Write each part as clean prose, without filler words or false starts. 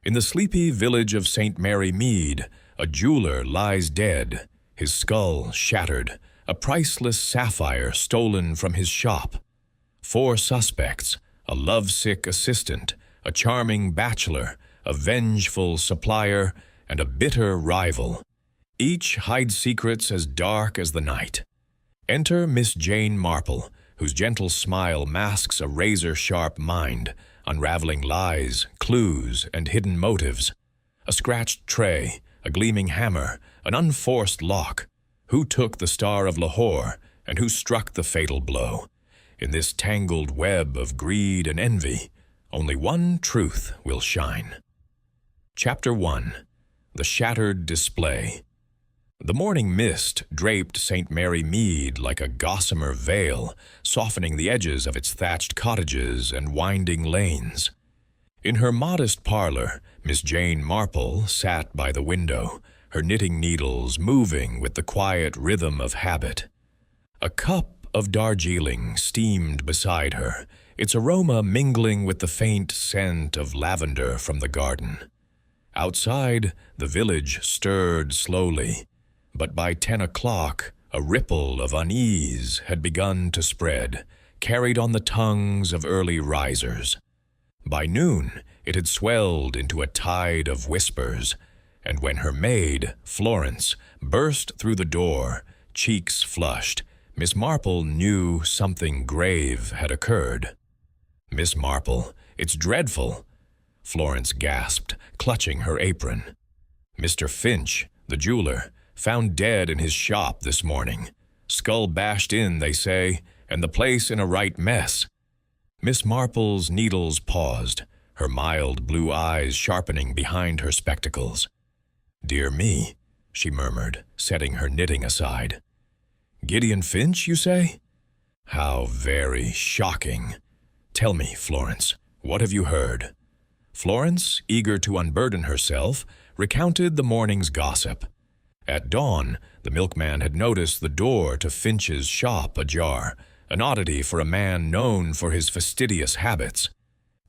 In the sleepy village of St. Mary Mead, a jeweler lies dead, his skull shattered, a priceless sapphire stolen from his shop. 4 suspects, a lovesick assistant, a charming bachelor, a vengeful supplier, and a bitter rival. Each hides secrets as dark as the night. Enter Miss Jane Marple, whose gentle smile masks a razor-sharp mind, unraveling lies, clues, and hidden motives. A scratched tray, a gleaming hammer, an unforced lock. Who took the Star of Lahore, and who struck the fatal blow? In this tangled web of greed and envy, only one truth will shine. Chapter 1. The Shattered Display. The morning mist draped St. Mary Mead like a gossamer veil, softening the edges of its thatched cottages and winding lanes. In her modest parlor, Miss Jane Marple sat by the window, her knitting needles moving with the quiet rhythm of habit. A cup of Darjeeling steamed beside her, its aroma mingling with the faint scent of lavender from the garden. Outside, the village stirred slowly, but by 10 o'clock, a ripple of unease had begun to spread, carried on the tongues of early risers. By noon, it had swelled into a tide of whispers, and when her maid, Florence, burst through the door, cheeks flushed, Miss Marple knew something grave had occurred. "Miss Marple, it's dreadful," Florence gasped, clutching her apron. "Mr. Finch, the jeweler, found dead in his shop this morning. Skull bashed in, they say, and the place in a right mess." Miss Marple's needles paused, her mild blue eyes sharpening behind her spectacles. "Dear me," she murmured, setting her knitting aside. "Gideon Finch, you say? How very shocking. Tell me, Florence, what have you heard?" Florence, eager to unburden herself, recounted the morning's gossip. At dawn, the milkman had noticed the door to Finch's shop ajar, an oddity for a man known for his fastidious habits.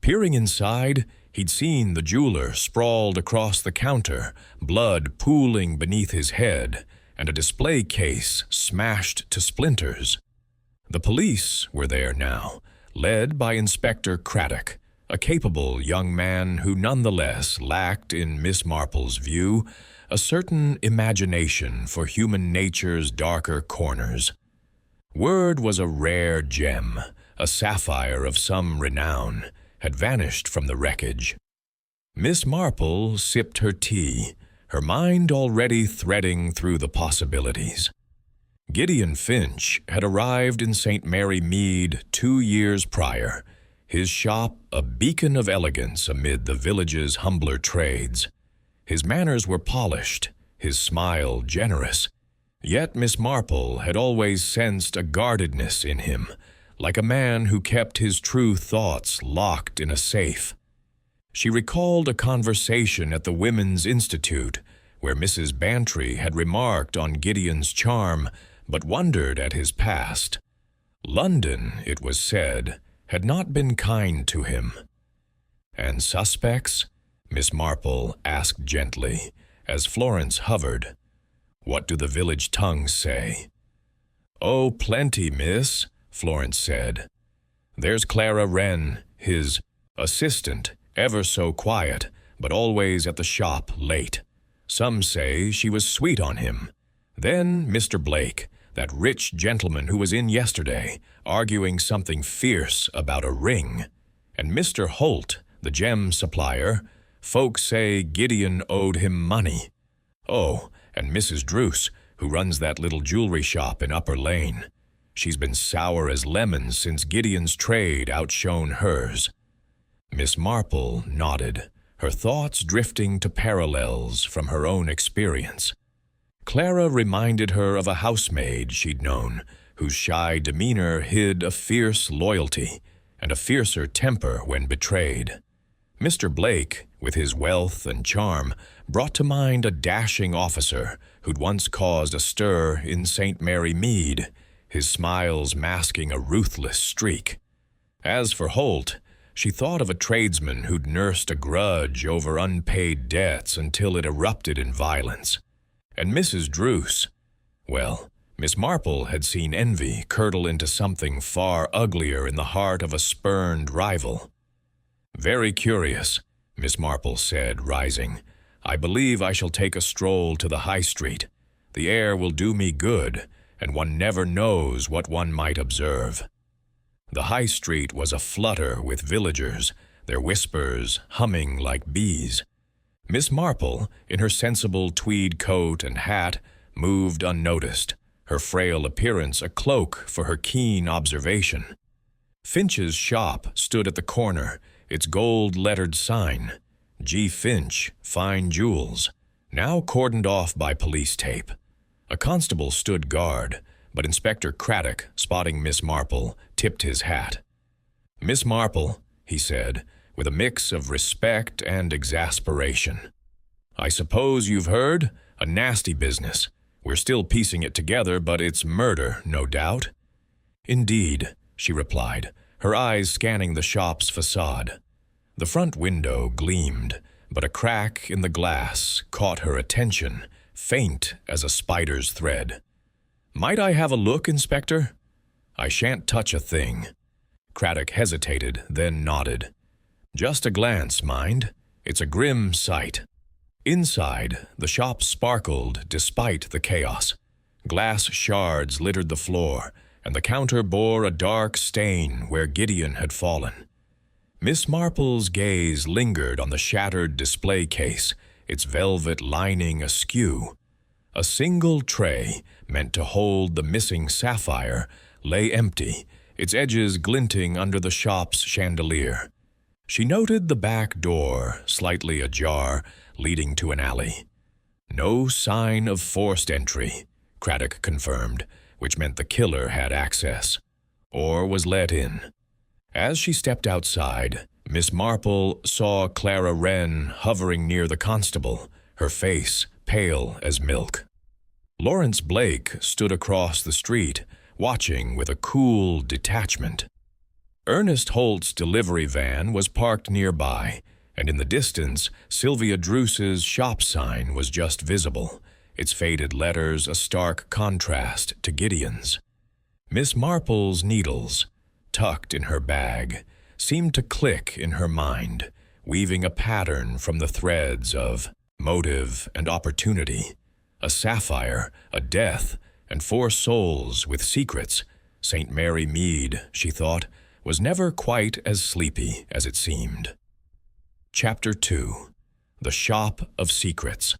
Peering inside, he'd seen the jeweler sprawled across the counter, blood pooling beneath his head, and a display case smashed to splinters. The police were there now, led by Inspector Craddock, a capable young man who nonetheless lacked, in Miss Marple's view, a certain imagination for human nature's darker corners. Word was a rare gem, a sapphire of some renown, had vanished from the wreckage. Miss Marple sipped her tea, her mind already threading through the possibilities. Gideon Finch had arrived in St. Mary Mead 2 years prior, his shop a beacon of elegance amid the village's humbler trades. His manners were polished, his smile generous, yet Miss Marple had always sensed a guardedness in him, like a man who kept his true thoughts locked in a safe. She recalled a conversation at the Women's Institute, where Mrs. Bantry had remarked on Gideon's charm, but wondered at his past. London, it was said, had not been kind to him. "And suspects?" Miss Marple asked gently, as Florence hovered. "What do the village tongues say?" "Oh, plenty, miss," Florence said. "There's Clara Wren, his assistant, ever so quiet, but always at the shop late. Some say she was sweet on him. Then Mr. Blake, that rich gentleman who was in yesterday, arguing something fierce about a ring. And Mr. Holt, the gem supplier, folks say Gideon owed him money. Oh, and Mrs. Druce, who runs that little jewelry shop in Upper Lane. She's been sour as lemons since Gideon's trade outshone hers." Miss Marple nodded, her thoughts drifting to parallels from her own experience. Clara reminded her of a housemaid she'd known, whose shy demeanor hid a fierce loyalty and a fiercer temper when betrayed. Mr. Blake, with his wealth and charm, brought to mind a dashing officer who'd once caused a stir in St. Mary Mead, his smiles masking a ruthless streak. As for Holt, She thought of a tradesman who'd nursed a grudge over unpaid debts until it erupted in violence. And Mrs. Druce, well, Miss Marple had seen envy curdle into something far uglier in the heart of a spurned rival. "Very curious," Miss Marple said, rising. "I believe I shall take a stroll to the High Street. The air will do me good, and one never knows what one might observe." The High Street was aflutter with villagers, their whispers humming like bees. Miss Marple, in her sensible tweed coat and hat, moved unnoticed, her frail appearance a cloak for her keen observation. Finch's shop stood at the corner, its gold-lettered sign, G. Finch, Fine Jewels, now cordoned off by police tape. A constable stood guard, but Inspector Craddock, spotting Miss Marple, tipped his hat. "Miss Marple," he said, with a mix of respect and exasperation. "I suppose you've heard? A nasty business. We're still piecing it together, but it's murder, no doubt." "Indeed," she replied, her eyes scanning the shop's facade. The front window gleamed, but a crack in the glass caught her attention, faint as a spider's thread. "Might I have a look, Inspector?" "I shan't touch a thing." Craddock hesitated, then nodded. "Just a glance, mind. It's a grim sight." Inside, the shop sparkled despite the chaos. Glass shards littered the floor, and the counter bore a dark stain where Gideon had fallen. Miss Marple's gaze lingered on the shattered display case, its velvet lining askew. A single tray, meant to hold the missing sapphire, lay empty, its edges glinting under the shop's chandelier. She noted the back door, slightly ajar, leading to an alley. No sign of forced entry, Craddock confirmed, which meant the killer had access, or was let in. As she stepped outside, Miss Marple saw Clara Wren hovering near the constable, her face pale as milk. Lawrence Blake stood across the street, watching with a cool detachment. Ernest Holt's delivery van was parked nearby, and in the distance, Sylvia Druce's shop sign was just visible, its faded letters a stark contrast to Gideon's. Miss Marple's needles, tucked in her bag, seemed to click in her mind, weaving a pattern from the threads of motive and opportunity. A sapphire, a death, and 4 souls with secrets. St. Mary Mead, she thought, was never quite as sleepy as it seemed. Chapter 2. The Shop of Secrets.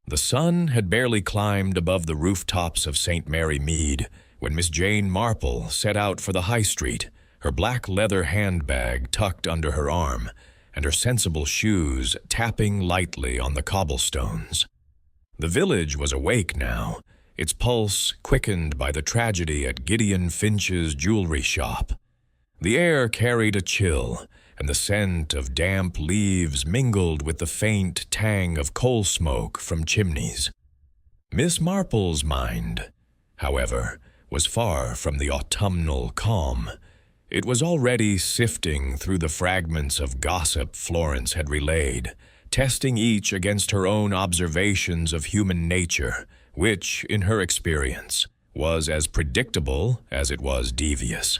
The sun had barely climbed above the rooftops of St. Mary Mead when Miss Jane Marple set out for the High Street, her black leather handbag tucked under her arm, and her sensible shoes tapping lightly on the cobblestones. The village was awake now, its pulse quickened by the tragedy at Gideon Finch's jewelry shop. The air carried a chill, and the scent of damp leaves mingled with the faint tang of coal smoke from chimneys. Miss Marple's mind, however, was far from the autumnal calm. It was already sifting through the fragments of gossip Florence had relayed, testing each against her own observations of human nature, which, in her experience, was as predictable as it was devious.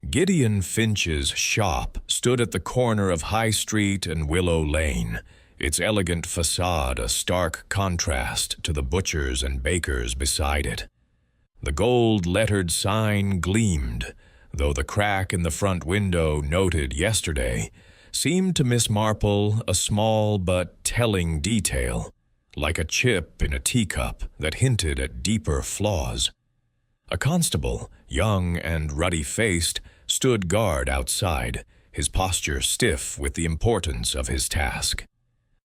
Gideon Finch's shop stood at the corner of High Street and Willow Lane, its elegant facade a stark contrast to the butchers and bakers beside it. The gold-lettered sign gleamed, though the crack in the front window noted yesterday seemed to Miss Marple a small but telling detail, like a chip in a teacup that hinted at deeper flaws. A constable, young and ruddy-faced, stood guard outside, his posture stiff with the importance of his task.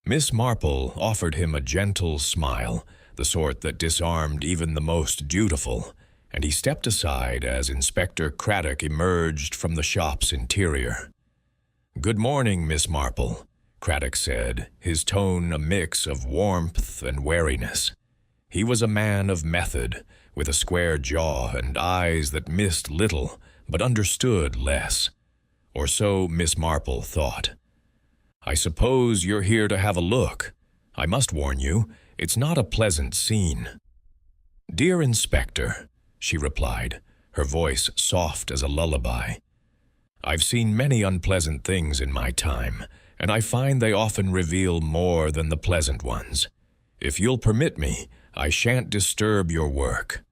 Miss Marple offered him a gentle smile, the sort that disarmed even the most dutiful, and he stepped aside as Inspector Craddock emerged from the shop's interior. "Good morning, Miss Marple," Craddock said, his tone a mix of warmth and wariness. He was a man of method, with a square jaw and eyes that missed little but understood less. or so Miss Marple thought. "I suppose you're here to have a look. I must warn you, it's not a pleasant scene." "Dear Inspector," she replied, her voice soft as a lullaby, "I've seen many unpleasant things in my time, and I find they often reveal more than the pleasant ones. If you'll permit me, I shan't disturb your work."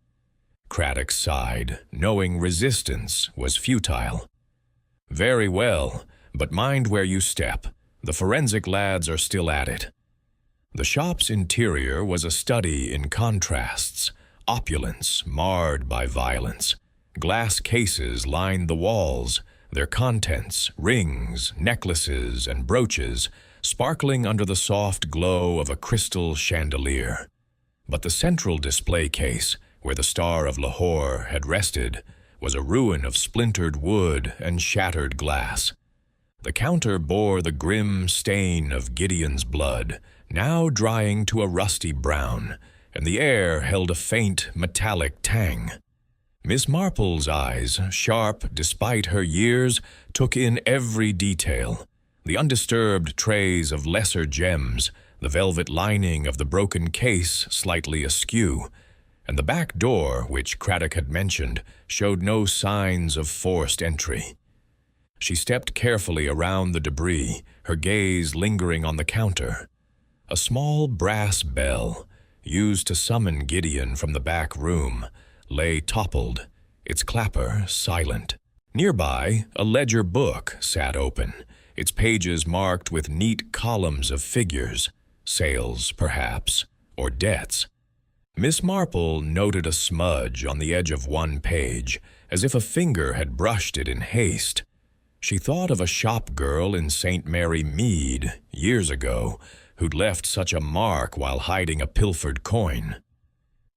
Craddock sighed, knowing resistance was futile. "Very well, but mind where you step. The forensic lads are still at it." The shop's interior was a study in contrasts, opulence marred by violence. Glass cases lined the walls, their contents, rings, necklaces, and brooches, sparkling under the soft glow of a crystal chandelier. But the central display case, where the Star of Lahore had rested, was a ruin of splintered wood and shattered glass. The counter bore the grim stain of Gideon's blood, now drying to a rusty brown, and the air held a faint metallic tang. Miss Marple's eyes, sharp despite her years, took in every detail. The undisturbed trays of lesser gems, the velvet lining of the broken case slightly askew, and the back door, which Craddock had mentioned, showed no signs of forced entry. She stepped carefully around the debris, her gaze lingering on the counter. A small brass bell, used to summon Gideon from the back room, lay toppled, its clapper silent. Nearby, a ledger book sat open, its pages marked with neat columns of figures, sales, perhaps, or debts. Miss Marple noted a smudge on the edge of one page, as if a finger had brushed it in haste. She thought of a shop girl in St. Mary Mead, years ago, who'd left such a mark while hiding a pilfered coin.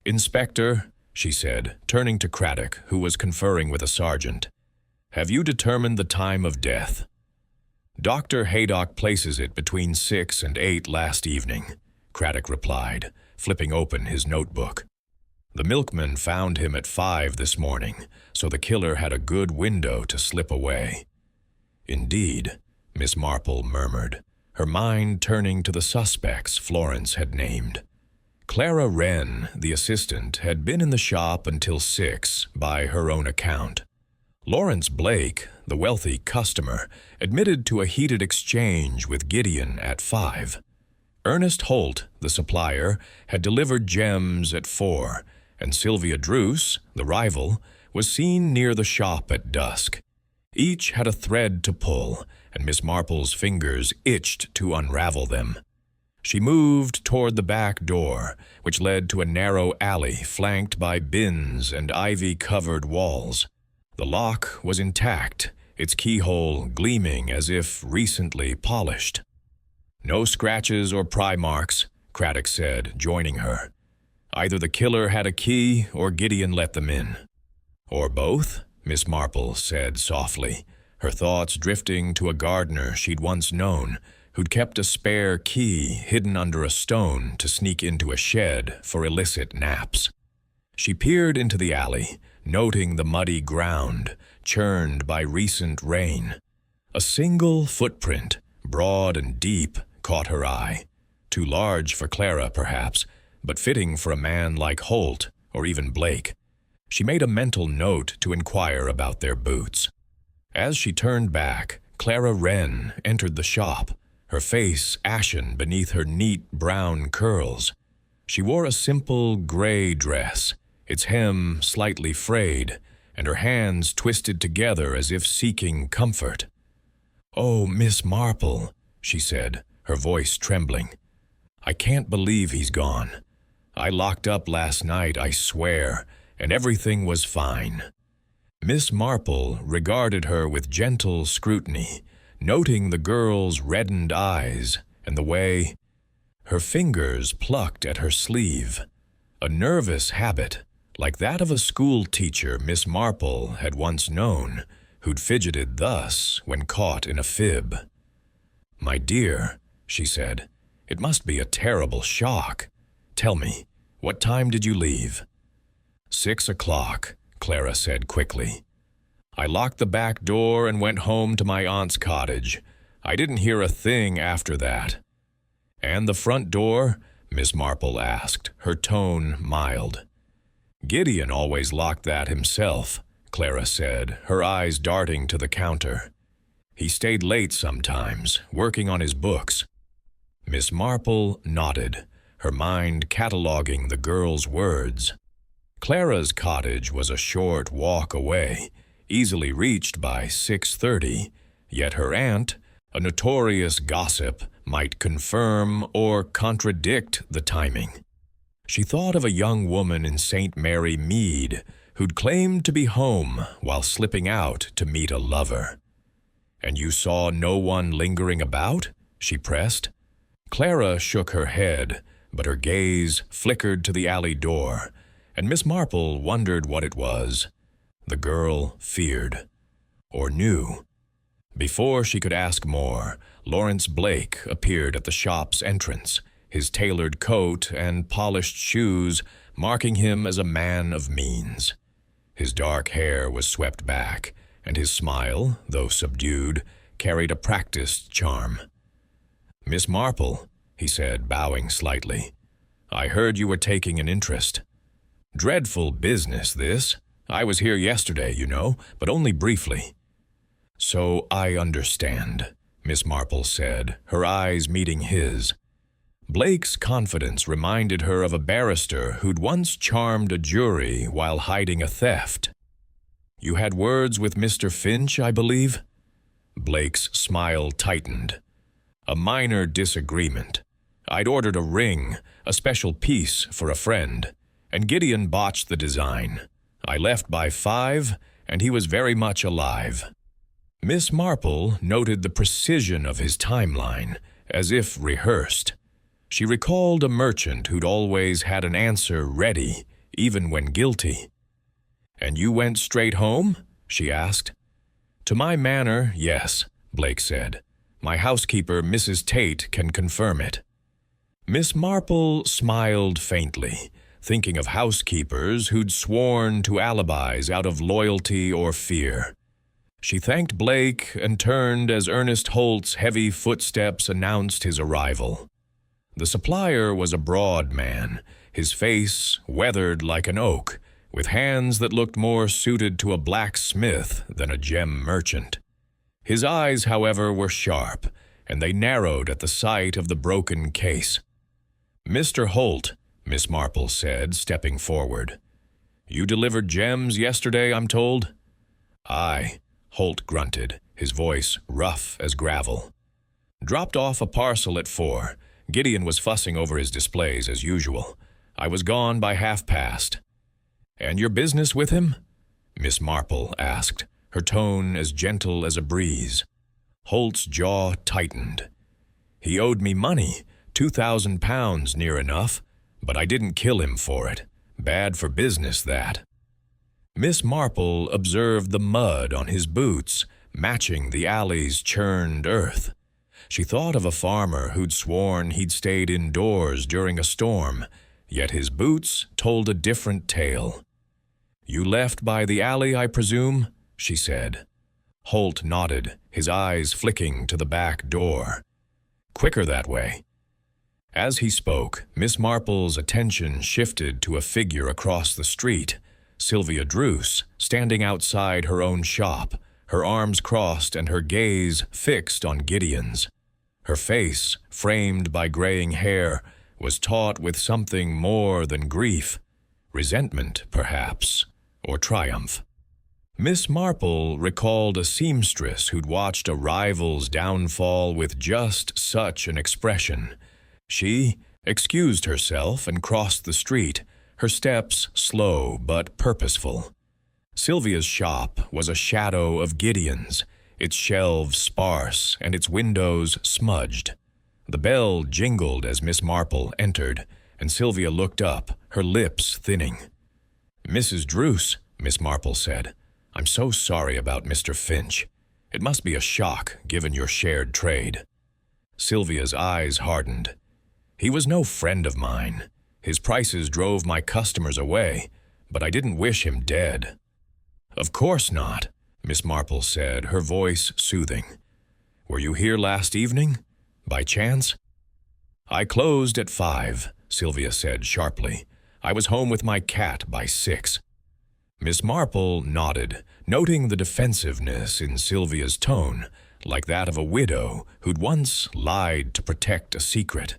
"Inspector," she said, turning to Craddock, who was conferring with a sergeant, "have you determined the time of death?" "Dr. Haydock places it between 6 and 8 last evening," Craddock replied, flipping open his notebook. "The milkman found him at 5 this morning, so the killer had a good window to slip away." "Indeed," Miss Marple murmured, her mind turning to the suspects Florence had named. Clara Wren, the assistant, had been in the shop until 6, by her own account. Lawrence Blake, the wealthy customer, admitted to a heated exchange with Gideon at 5. Ernest Holt, the supplier, had delivered gems at 4, and Sylvia Druce, the rival, was seen near the shop at dusk. Each had a thread to pull, and Miss Marple's fingers itched to unravel them. She moved toward the back door, which led to a narrow alley flanked by bins and ivy-covered walls. The lock was intact, its keyhole gleaming as if recently polished. "No scratches or pry marks," Craddock said, joining her. "Either the killer had a key or Gideon let them in." "Or both?" Miss Marple said softly, her thoughts drifting to a gardener she'd once known, who'd kept a spare key hidden under a stone to sneak into a shed for illicit naps. She peered into the alley, noting the muddy ground, churned by recent rain. A single footprint, broad and deep, caught her eye. Too large for Clara, perhaps, but fitting for a man like Holt or even Blake. She made a mental note to inquire about their boots. As she turned back, Clara Wren entered the shop, her face ashen beneath her neat brown curls. She wore a simple gray dress, its hem slightly frayed, and her hands twisted together as if seeking comfort. "Oh, Miss Marple," she said, her voice trembling. "I can't believe he's gone. I locked up last night, I swear, and everything was fine." Miss Marple regarded her with gentle scrutiny, noting the girl's reddened eyes and the way her fingers plucked at her sleeve. A nervous habit, like that of a school teacher Miss Marple had once known, who'd fidgeted thus when caught in a fib. "My dear," she said, "it must be a terrible shock. Tell me, what time did you leave?" 6 o'clock, Clara said quickly. I locked the back door and went home to my aunt's cottage. I didn't hear a thing after that." "And the front door?" Miss Marple asked, her tone mild. "Gideon always locked that himself," Clara said, her eyes darting to the counter. "He stayed late sometimes, working on his books." Miss Marple nodded, her mind cataloging the girl's words. Clara's cottage was a short walk away, easily reached by 6:30, yet her aunt, a notorious gossip, might confirm or contradict the timing. She thought of a young woman in St. Mary Mead who'd claimed to be home while slipping out to meet a lover. "And you saw no one lingering about?" she pressed. Clara shook her head, but her gaze flickered to the alley door, and Miss Marple wondered what it was. The girl feared, or knew. Before she could ask more, Lawrence Blake appeared at the shop's entrance, his tailored coat and polished shoes marking him as a man of means. His dark hair was swept back, and his smile, though subdued, carried a practiced charm. "Miss Marple," he said, bowing slightly, "I heard you were taking an interest. Dreadful business, this. I was here yesterday, you know, but only briefly." "So I understand," Miss Marple said, her eyes meeting his. Blake's confidence reminded her of a barrister who'd once charmed a jury while hiding a theft. "You had words with Mr. Finch, I believe?" Blake's smile tightened. "A minor disagreement. I'd ordered a ring, a special piece for a friend, and Gideon botched the design. I left by 5, and he was very much alive." Miss Marple noted the precision of his timeline, as if rehearsed. She recalled a merchant who'd always had an answer ready, even when guilty. "And you went straight home?" she asked. "To my manor, yes," Blake said. "My housekeeper, Mrs. Tate, can confirm it." Miss Marple smiled faintly, thinking of housekeepers who'd sworn to alibis out of loyalty or fear. She thanked Blake and turned as Ernest Holt's heavy footsteps announced his arrival. The supplier was a broad man, his face weathered like an oak, with hands that looked more suited to a blacksmith than a gem merchant. His eyes, however, were sharp, and they narrowed at the sight of the broken case. "Mr. Holt," Miss Marple said, stepping forward. "You delivered gems yesterday, I'm told?" "Aye," Holt grunted, his voice rough as gravel. "Dropped off a parcel at 4. Gideon was fussing over his displays as usual. I was gone by past. "And your business with him?" Miss Marple asked, her tone as gentle as a breeze. Holt's jaw tightened. "He owed me money, £2,000 near enough, but I didn't kill him for it. Bad for business, that." Miss Marple observed the mud on his boots, matching the alley's churned earth. She thought of a farmer who'd sworn he'd stayed indoors during a storm, yet his boots told a different tale. "You left by the alley, I presume?" she said. Holt nodded, his eyes flicking to the back door. "Quicker that way." As he spoke, Miss Marple's attention shifted to a figure across the street, Sylvia Druce, standing outside her own shop, her arms crossed and her gaze fixed on Gideon's. Her face, framed by graying hair, was taut with something more than grief, resentment, perhaps, or triumph. Miss Marple recalled a seamstress who'd watched a rival's downfall with just such an expression. She excused herself and crossed the street, her steps slow but purposeful. Sylvia's shop was a shadow of Gideon's, its shelves sparse and its windows smudged. The bell jingled as Miss Marple entered, and Sylvia looked up, her lips thinning. "Mrs. Druce," Miss Marple said, "I'm so sorry about Mr. Finch. It must be a shock, given your shared trade." Sylvia's eyes hardened. "He was no friend of mine. His prices drove my customers away, but I didn't wish him dead." "Of course not," Miss Marple said, her voice soothing. "Were you here last evening? By chance?" "I closed at 5, Sylvia said sharply. "I was home with my cat by 6. Miss Marple nodded, noting the defensiveness in Sylvia's tone, like that of a widow who'd once lied to protect a secret.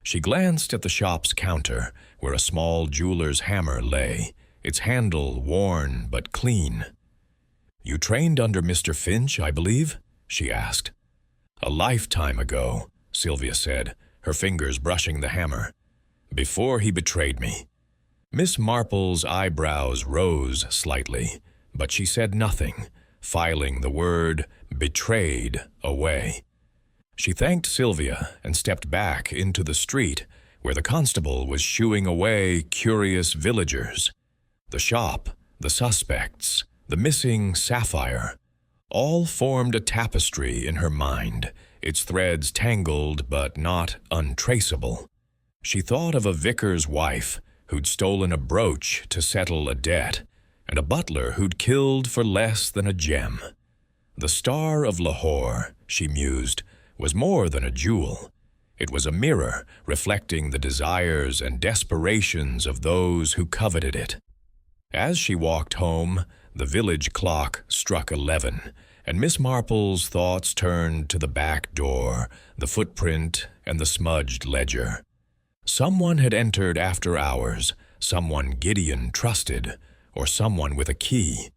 She glanced at the shop's counter, where a small jeweler's hammer lay, its handle worn but clean. "You trained under Mr. Finch, I believe?" she asked. "A lifetime ago," Sylvia said, her fingers brushing the hammer. "Before he betrayed me." Miss Marple's eyebrows rose slightly, but she said nothing, filing the word "betrayed" away. She thanked Sylvia and stepped back into the street, where the constable was shooing away curious villagers. The shop, the suspects, the missing sapphire, all formed a tapestry in her mind, its threads tangled but not untraceable. She thought of a vicar's wife who'd stolen a brooch to settle a debt, and a butler who'd killed for less than a gem. The Star of Lahore, she mused, was more than a jewel. It was a mirror reflecting the desires and desperations of those who coveted it. As she walked home, the village clock struck 11, and Miss Marple's thoughts turned to the back door, the footprint, and the smudged ledger. Someone had entered after hours, someone Gideon trusted, or someone with a key.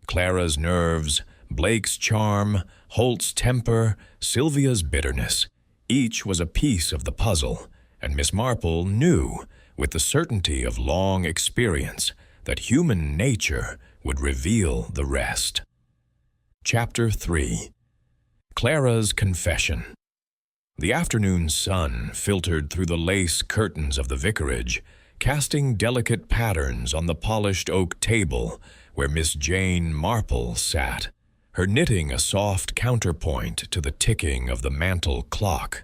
Clara's nerves, Blake's charm, Holt's temper, Sylvia's bitterness. Each was a piece of the puzzle, and Miss Marple knew, with the certainty of long experience, that human nature would reveal the rest. Chapter 3. Clara's Confession. The afternoon sun filtered through the lace curtains of the vicarage, casting delicate patterns on the polished oak table where Miss Jane Marple sat, her knitting a soft counterpoint to the ticking of the mantel clock.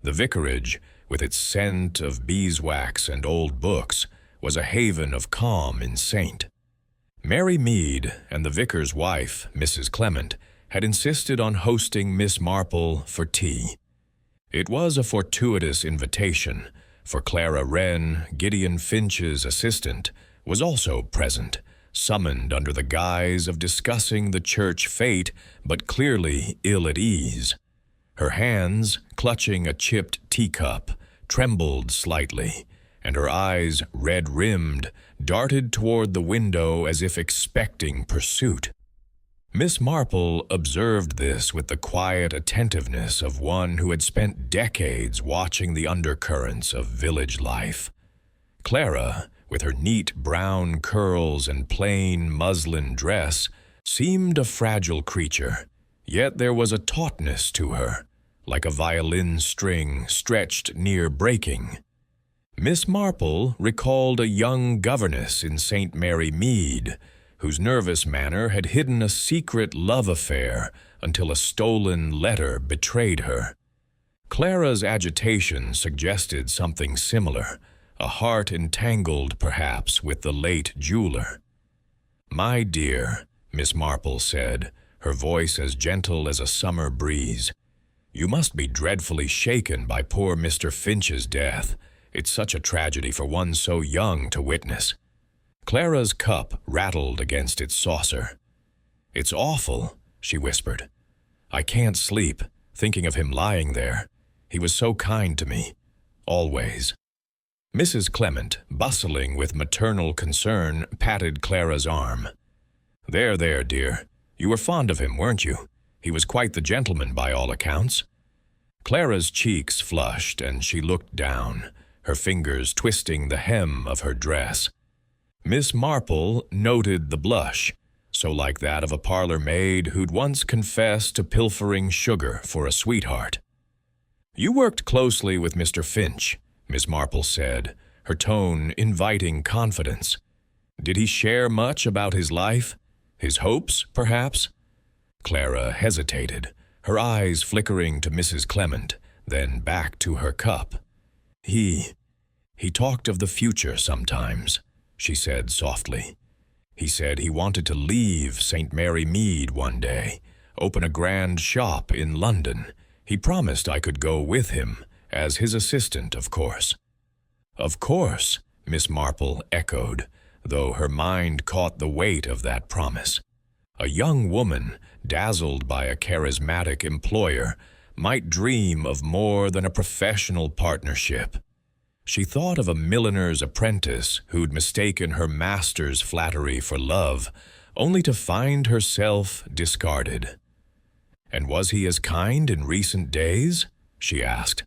The vicarage, with its scent of beeswax and old books, was a haven of calm in Saint. Mary Mead and the vicar's wife, Mrs. Clement, had insisted on hosting Miss Marple for tea. It was a fortuitous invitation, for Clara Wren, Gideon Finch's assistant, was also present, summoned under the guise of discussing the church fate, but clearly ill at ease. Her hands, clutching a chipped teacup, trembled slightly, and her eyes, red-rimmed, darted toward the window as if expecting pursuit. Miss Marple observed this with the quiet attentiveness of one who had spent decades watching the undercurrents of village life. Clara, with her neat brown curls and plain muslin dress, seemed a fragile creature, yet there was a tautness to her, like a violin string stretched near breaking. Miss Marple recalled a young governess in St. Mary Mead, whose nervous manner had hidden a secret love affair until a stolen letter betrayed her. Clara's agitation suggested something similar, a heart entangled perhaps with the late jeweler. "My dear," Miss Marple said, her voice as gentle as a summer breeze, "you must be dreadfully shaken by poor Mr. Finch's death. It's such a tragedy for one so young to witness." Clara's cup rattled against its saucer. "It's awful," she whispered. "I can't sleep, thinking of him lying there. He was so kind to me. Always." Mrs. Clement, bustling with maternal concern, patted Clara's arm. There, dear. You were fond of him, weren't you? He was quite the gentleman by all accounts." Clara's cheeks flushed, and she looked down, her fingers twisting the hem of her dress. Miss Marple noted the blush, so like that of a parlor maid who'd once confessed to pilfering sugar for a sweetheart. "You worked closely with Mr. Finch," Miss Marple said, her tone inviting confidence. "Did he share much about his life? His hopes, perhaps?" Clara hesitated, her eyes flickering to Mrs. Clement, then back to her cup. He talked of the future sometimes," she said softly. He said he wanted to leave St. Mary Mead one day, open a grand shop in London. He promised I could go with him, as his assistant, of course. Of course, Miss Marple echoed, though her mind caught the weight of that promise. A young woman, dazzled by a charismatic employer, might dream of more than a professional partnership. She thought of a milliner's apprentice who'd mistaken her master's flattery for love, only to find herself discarded. "And was he as kind in recent days?" she asked.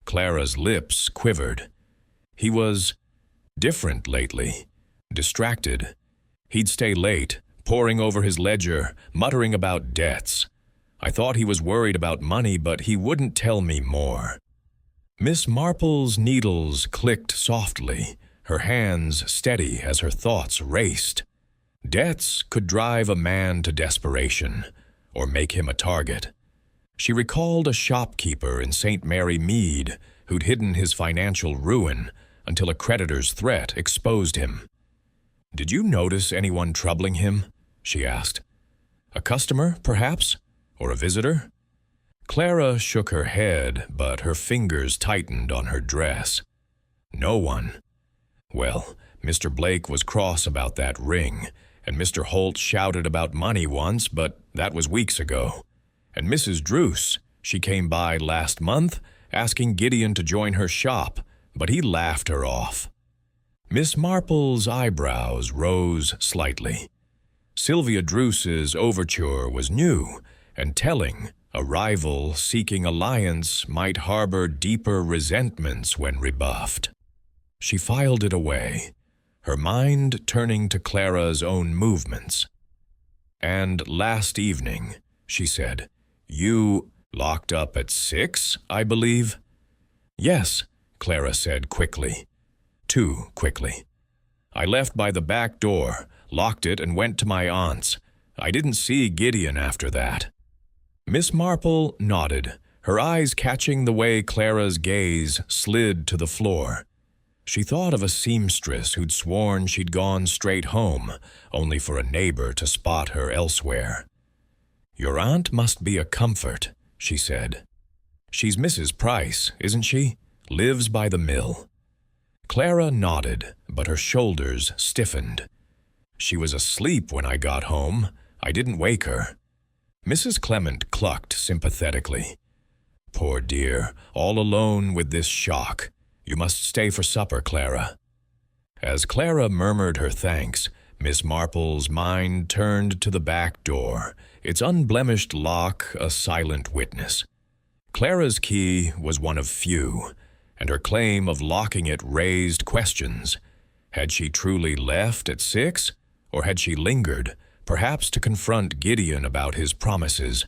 Clara's lips quivered. "He was different lately, distracted. He'd stay late, poring over his ledger, muttering about debts. I thought he was worried about money, but he wouldn't tell me more." Miss Marple's needles clicked softly, her hands steady as her thoughts raced. Debts could drive a man to desperation, or make him a target. She recalled a shopkeeper in St. Mary Mead who'd hidden his financial ruin until a creditor's threat exposed him. "Did you notice anyone troubling him?" she asked. "A customer, perhaps? Or a visitor?" Clara shook her head, but her fingers tightened on her dress. "No one." "Well, Mr. Blake was cross about that ring, and Mr. Holt shouted about money once, but that was weeks ago. And Mrs. Druce, she came by last month, asking Gideon to join her shop, but he laughed her off." Miss Marple's eyebrows rose slightly. Sylvia Druce's overture was new and telling. A rival seeking alliance might harbor deeper resentments when rebuffed. She filed it away, her mind turning to Clara's own movements. "And last evening," she said, "you locked up at 6, I believe?" "Yes," Clara said quickly. Too quickly. "I left by the back door, locked it, and went to my aunt's. I didn't see Gideon after that." Miss Marple nodded, her eyes catching the way Clara's gaze slid to the floor. She thought of a seamstress who'd sworn she'd gone straight home, only for a neighbor to spot her elsewhere. "Your aunt must be a comfort," she said. "She's Mrs. Price, isn't she? Lives by the mill." Clara nodded, but her shoulders stiffened. "She was asleep when I got home. I didn't wake her." Mrs. Clement clucked sympathetically. "Poor dear, all alone with this shock. You must stay for supper, Clara." As Clara murmured her thanks, Miss Marple's mind turned to the back door, its unblemished lock a silent witness. Clara's key was one of few, and her claim of locking it raised questions. Had she truly left at 6, or had she lingered, perhaps to confront Gideon about his promises?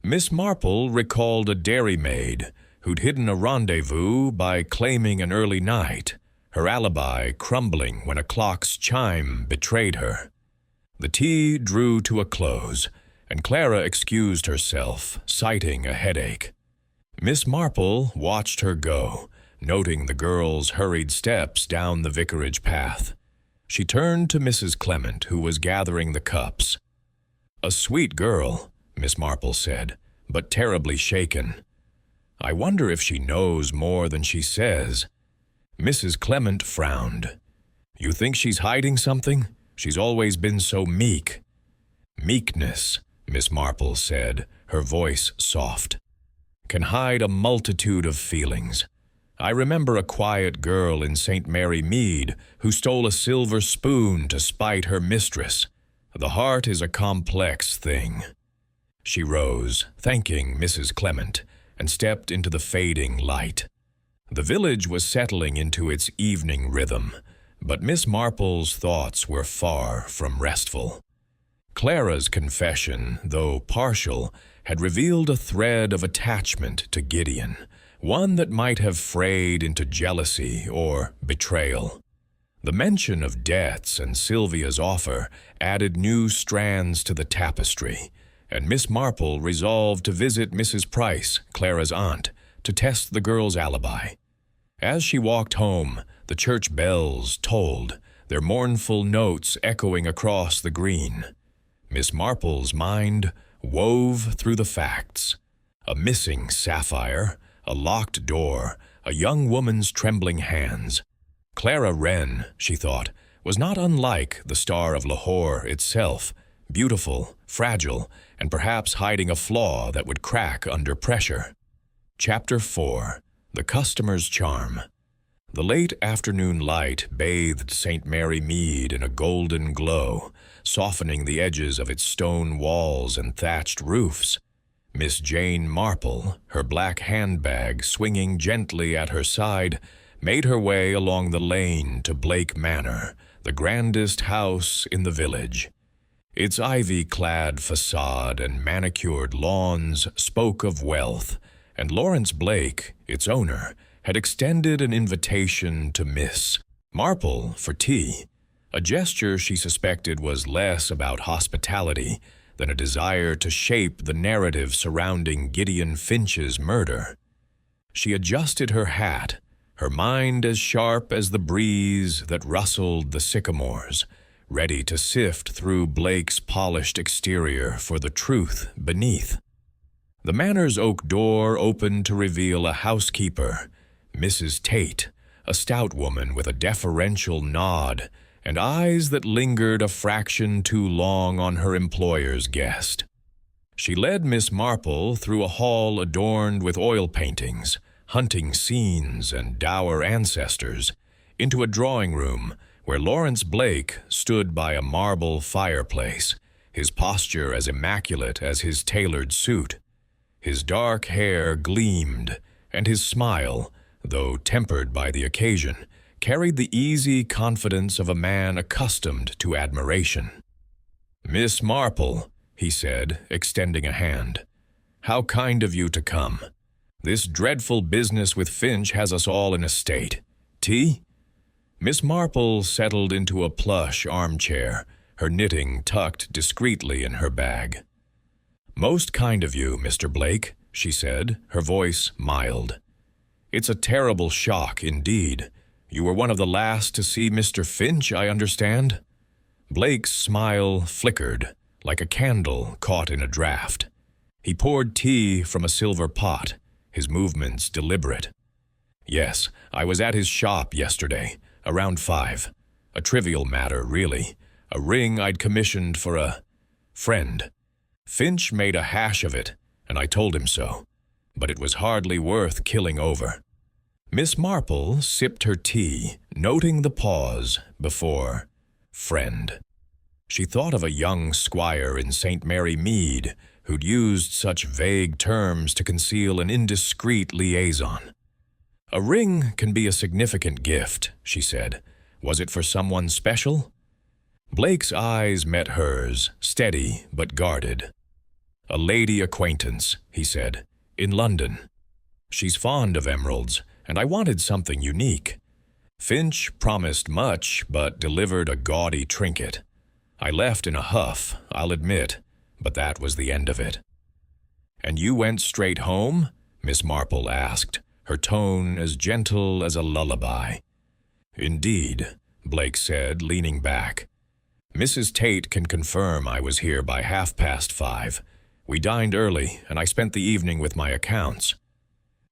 Miss Marple recalled a dairymaid who'd hidden a rendezvous by claiming an early night, her alibi crumbling when a clock's chime betrayed her. The tea drew to a close, and Clara excused herself, citing a headache. Miss Marple watched her go, noting the girl's hurried steps down the vicarage path. She turned to Mrs. Clement, who was gathering the cups. "A sweet girl," Miss Marple said, "but terribly shaken. I wonder if she knows more than she says." Mrs. Clement frowned. "You think she's hiding something? She's always been so meek." "Meekness," Miss Marple said, her voice soft, "can hide a multitude of feelings. I remember a quiet girl in St. Mary Mead who stole a silver spoon to spite her mistress. The heart is a complex thing." She rose, thanking Mrs. Clement, and stepped into the fading light. The village was settling into its evening rhythm, but Miss Marple's thoughts were far from restful. Clara's confession, though partial, had revealed a thread of attachment to Gideon, one that might have frayed into jealousy or betrayal. The mention of debts and Sylvia's offer added new strands to the tapestry, and Miss Marple resolved to visit Mrs. Price, Clara's aunt, to test the girl's alibi. As she walked home, the church bells tolled, their mournful notes echoing across the green. Miss Marple's mind wove through the facts. A missing sapphire, a locked door, a young woman's trembling hands. Clara Wren, she thought, was not unlike the Star of Lahore itself, beautiful, fragile, and perhaps hiding a flaw that would crack under pressure. Chapter 4. The Customer's Charm. The late afternoon light bathed St. Mary Mead in a golden glow, softening the edges of its stone walls and thatched roofs. Miss Jane Marple, her black handbag swinging gently at her side, made her way along the lane to Blake Manor, the grandest house in the village. Its ivy-clad facade and manicured lawns spoke of wealth, and Lawrence Blake, its owner, had extended an invitation to Miss Marple for tea, a gesture she suspected was less about hospitality than a desire to shape the narrative surrounding Gideon Finch's murder. She adjusted her hat, her mind as sharp as the breeze that rustled the sycamores, ready to sift through Blake's polished exterior for the truth beneath. The manor's oak door opened to reveal a housekeeper, Mrs. Tate, a stout woman with a deferential nod and eyes that lingered a fraction too long on her employer's guest. She led Miss Marple through a hall adorned with oil paintings, hunting scenes, and dour ancestors, into a drawing room where Lawrence Blake stood by a marble fireplace, his posture as immaculate as his tailored suit. His dark hair gleamed, and his smile, though tempered by the occasion, carried the easy confidence of a man accustomed to admiration. "Miss Marple," he said, extending a hand, "how kind of you to come. This dreadful business with Finch has us all in a state. Tea?" Miss Marple settled into a plush armchair, her knitting tucked discreetly in her bag. "Most kind of you, Mr. Blake," she said, her voice mild. "It's a terrible shock indeed. You were one of the last to see Mr. Finch, I understand?" Blake's smile flickered, like a candle caught in a draught. He poured tea from a silver pot, his movements deliberate. "Yes, I was at his shop yesterday, around 5. A trivial matter, really. A ring I'd commissioned for a friend. Finch made a hash of it, and I told him so. But it was hardly worth killing over." Miss Marple sipped her tea, noting the pause before friend. She thought of a young squire in St. Mary Mead who'd used such vague terms to conceal an indiscreet liaison. "A ring can be a significant gift," she said. "Was it for someone special?" Blake's eyes met hers, steady but guarded. "A lady acquaintance," he said, "in London. She's fond of emeralds, and I wanted something unique. Finch promised much, but delivered a gaudy trinket. I left in a huff, I'll admit, but that was the end of it." "And you went straight home?" Miss Marple asked, her tone as gentle as a lullaby. "Indeed," Blake said, leaning back. "Mrs. Tate can confirm I was here by 5:30. We dined early, and I spent the evening with my accounts."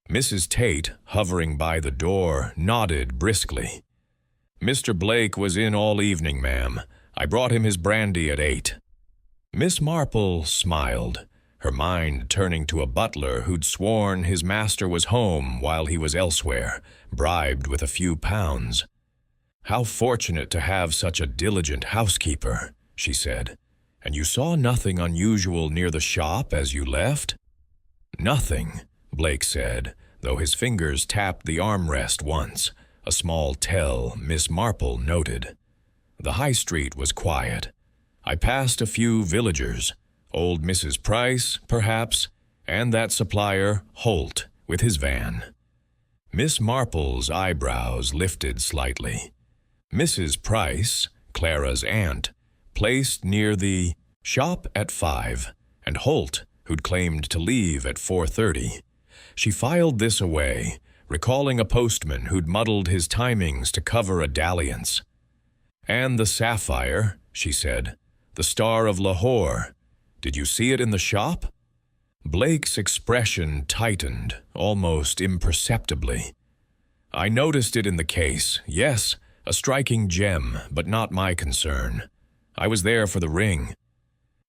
Mrs. Tate, hovering by the door, nodded briskly. "Mr. Blake was in all evening, ma'am. I brought him his brandy at 8. Miss Marple smiled, her mind turning to a butler who'd sworn his master was home while he was elsewhere, bribed with a few pounds. "How fortunate to have such a diligent housekeeper," she said. "And you saw nothing unusual near the shop as you left?" "Nothing," Blake said, though his fingers tapped the armrest once, a small tell Miss Marple noted. The high street was quiet. I passed a few villagers, old Mrs. Price, perhaps, and that supplier, Holt, with his van. Miss Marple's eyebrows lifted slightly. Mrs. Price, Clara's aunt, placed near the shop at 5, and Holt, who'd claimed to leave at 4:30. She filed this away, recalling a postman who'd muddled his timings to cover a dalliance. "And the sapphire," she said, "the star of Lahore. Did you see it in the shop?" Blake's expression tightened, almost imperceptibly. "I noticed it in the case, yes, a striking gem, but not my concern. I was there for the ring."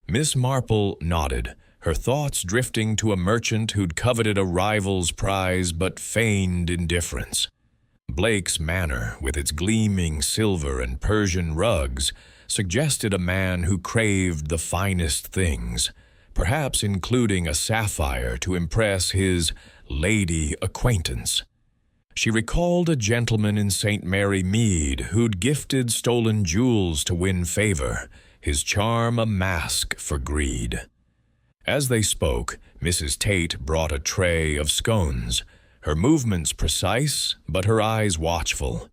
Miss Marple nodded, her thoughts drifting to a merchant who'd coveted a rival's prize but feigned indifference. Blake's manner, with its gleaming silver and Persian rugs, suggested a man who craved the finest things, perhaps including a sapphire to impress his lady acquaintance. She recalled a gentleman in St. Mary Mead who'd gifted stolen jewels to win favor, his charm a mask for greed. As they spoke, Mrs. Tate brought a tray of scones, her movements precise, but her eyes watchful.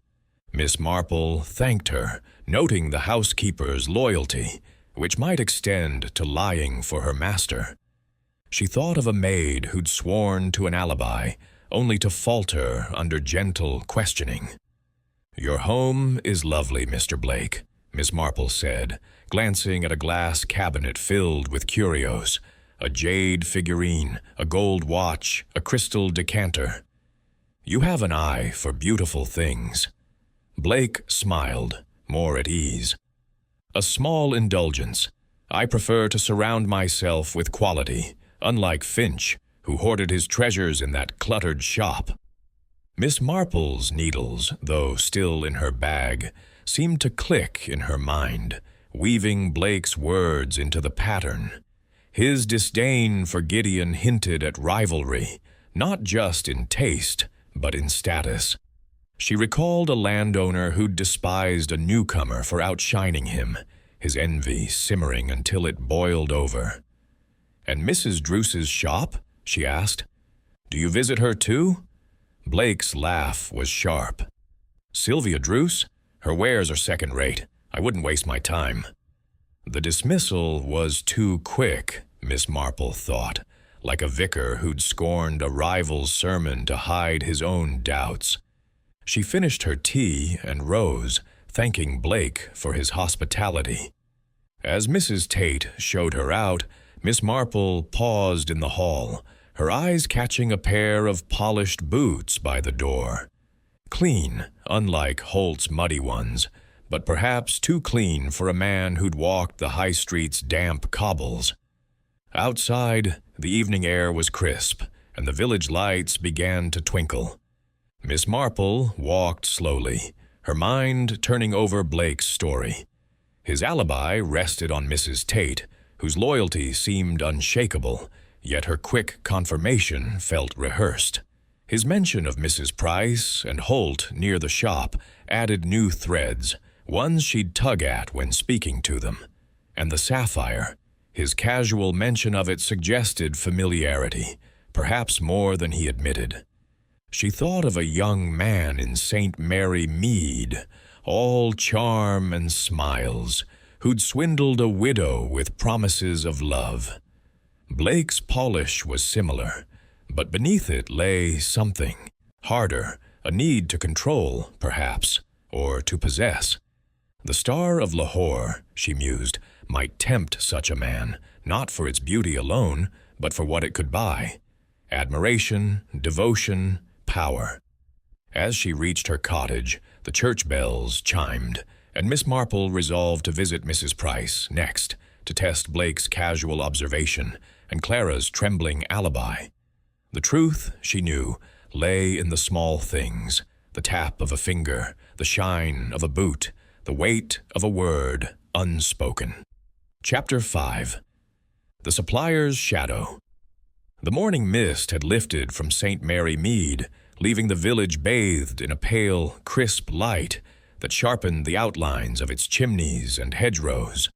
Miss Marple thanked her, noting the housekeeper's loyalty, which might extend to lying for her master. She thought of a maid who'd sworn to an alibi, only to falter under gentle questioning. "Your home is lovely, Mr. Blake," Miss Marple said, glancing at a glass cabinet filled with curios, a jade figurine, a gold watch, a crystal decanter. "You have an eye for beautiful things." Blake smiled, more at ease. "A small indulgence. I prefer to surround myself with quality, unlike Finch, who hoarded his treasures in that cluttered shop." Miss Marple's needles, though still in her bag, seemed to click in her mind, weaving Blake's words into the pattern. His disdain for Gideon hinted at rivalry, not just in taste, but in status. She recalled a landowner who'd despised a newcomer for outshining him, his envy simmering until it boiled over. "And Mrs. Druce's shop?" she asked. "Do you visit her too?" Blake's laugh was sharp. "Sylvia Druce? Her wares are second-rate. I wouldn't waste my time." The dismissal was too quick, Miss Marple thought, like a vicar who'd scorned a rival's sermon to hide his own doubts. She finished her tea and rose, thanking Blake for his hospitality. As Mrs. Tate showed her out, Miss Marple paused in the hall, her eyes catching a pair of polished boots by the door. Clean, unlike Holt's muddy ones, but perhaps too clean for a man who'd walked the high street's damp cobbles. Outside, the evening air was crisp, and the village lights began to twinkle. Miss Marple walked slowly, her mind turning over Blake's story. His alibi rested on Mrs. Tate, whose loyalty seemed unshakable, yet her quick confirmation felt rehearsed. His mention of Mrs. Price and Holt near the shop added new threads, ones she'd tug at when speaking to them. And the sapphire, his casual mention of it suggested familiarity, perhaps more than he admitted. She thought of a young man in St. Mary Mead, all charm and smiles, who'd swindled a widow with promises of love. Blake's polish was similar, but beneath it lay something harder, a need to control, perhaps, or to possess. The star of Lahore, she mused, might tempt such a man, not for its beauty alone, but for what it could buy: admiration, devotion, power. As she reached her cottage, the church bells chimed, and Miss Marple resolved to visit Mrs. Price next, to test Blake's casual observation and Clara's trembling alibi. The truth, she knew, lay in the small things: the tap of a finger, the shine of a boot, the weight of a word unspoken. Chapter 5. The Supplier's Shadow. The morning mist had lifted from St. Mary Mead, leaving the village bathed in a pale, crisp light that sharpened the outlines of its chimneys and hedgerows.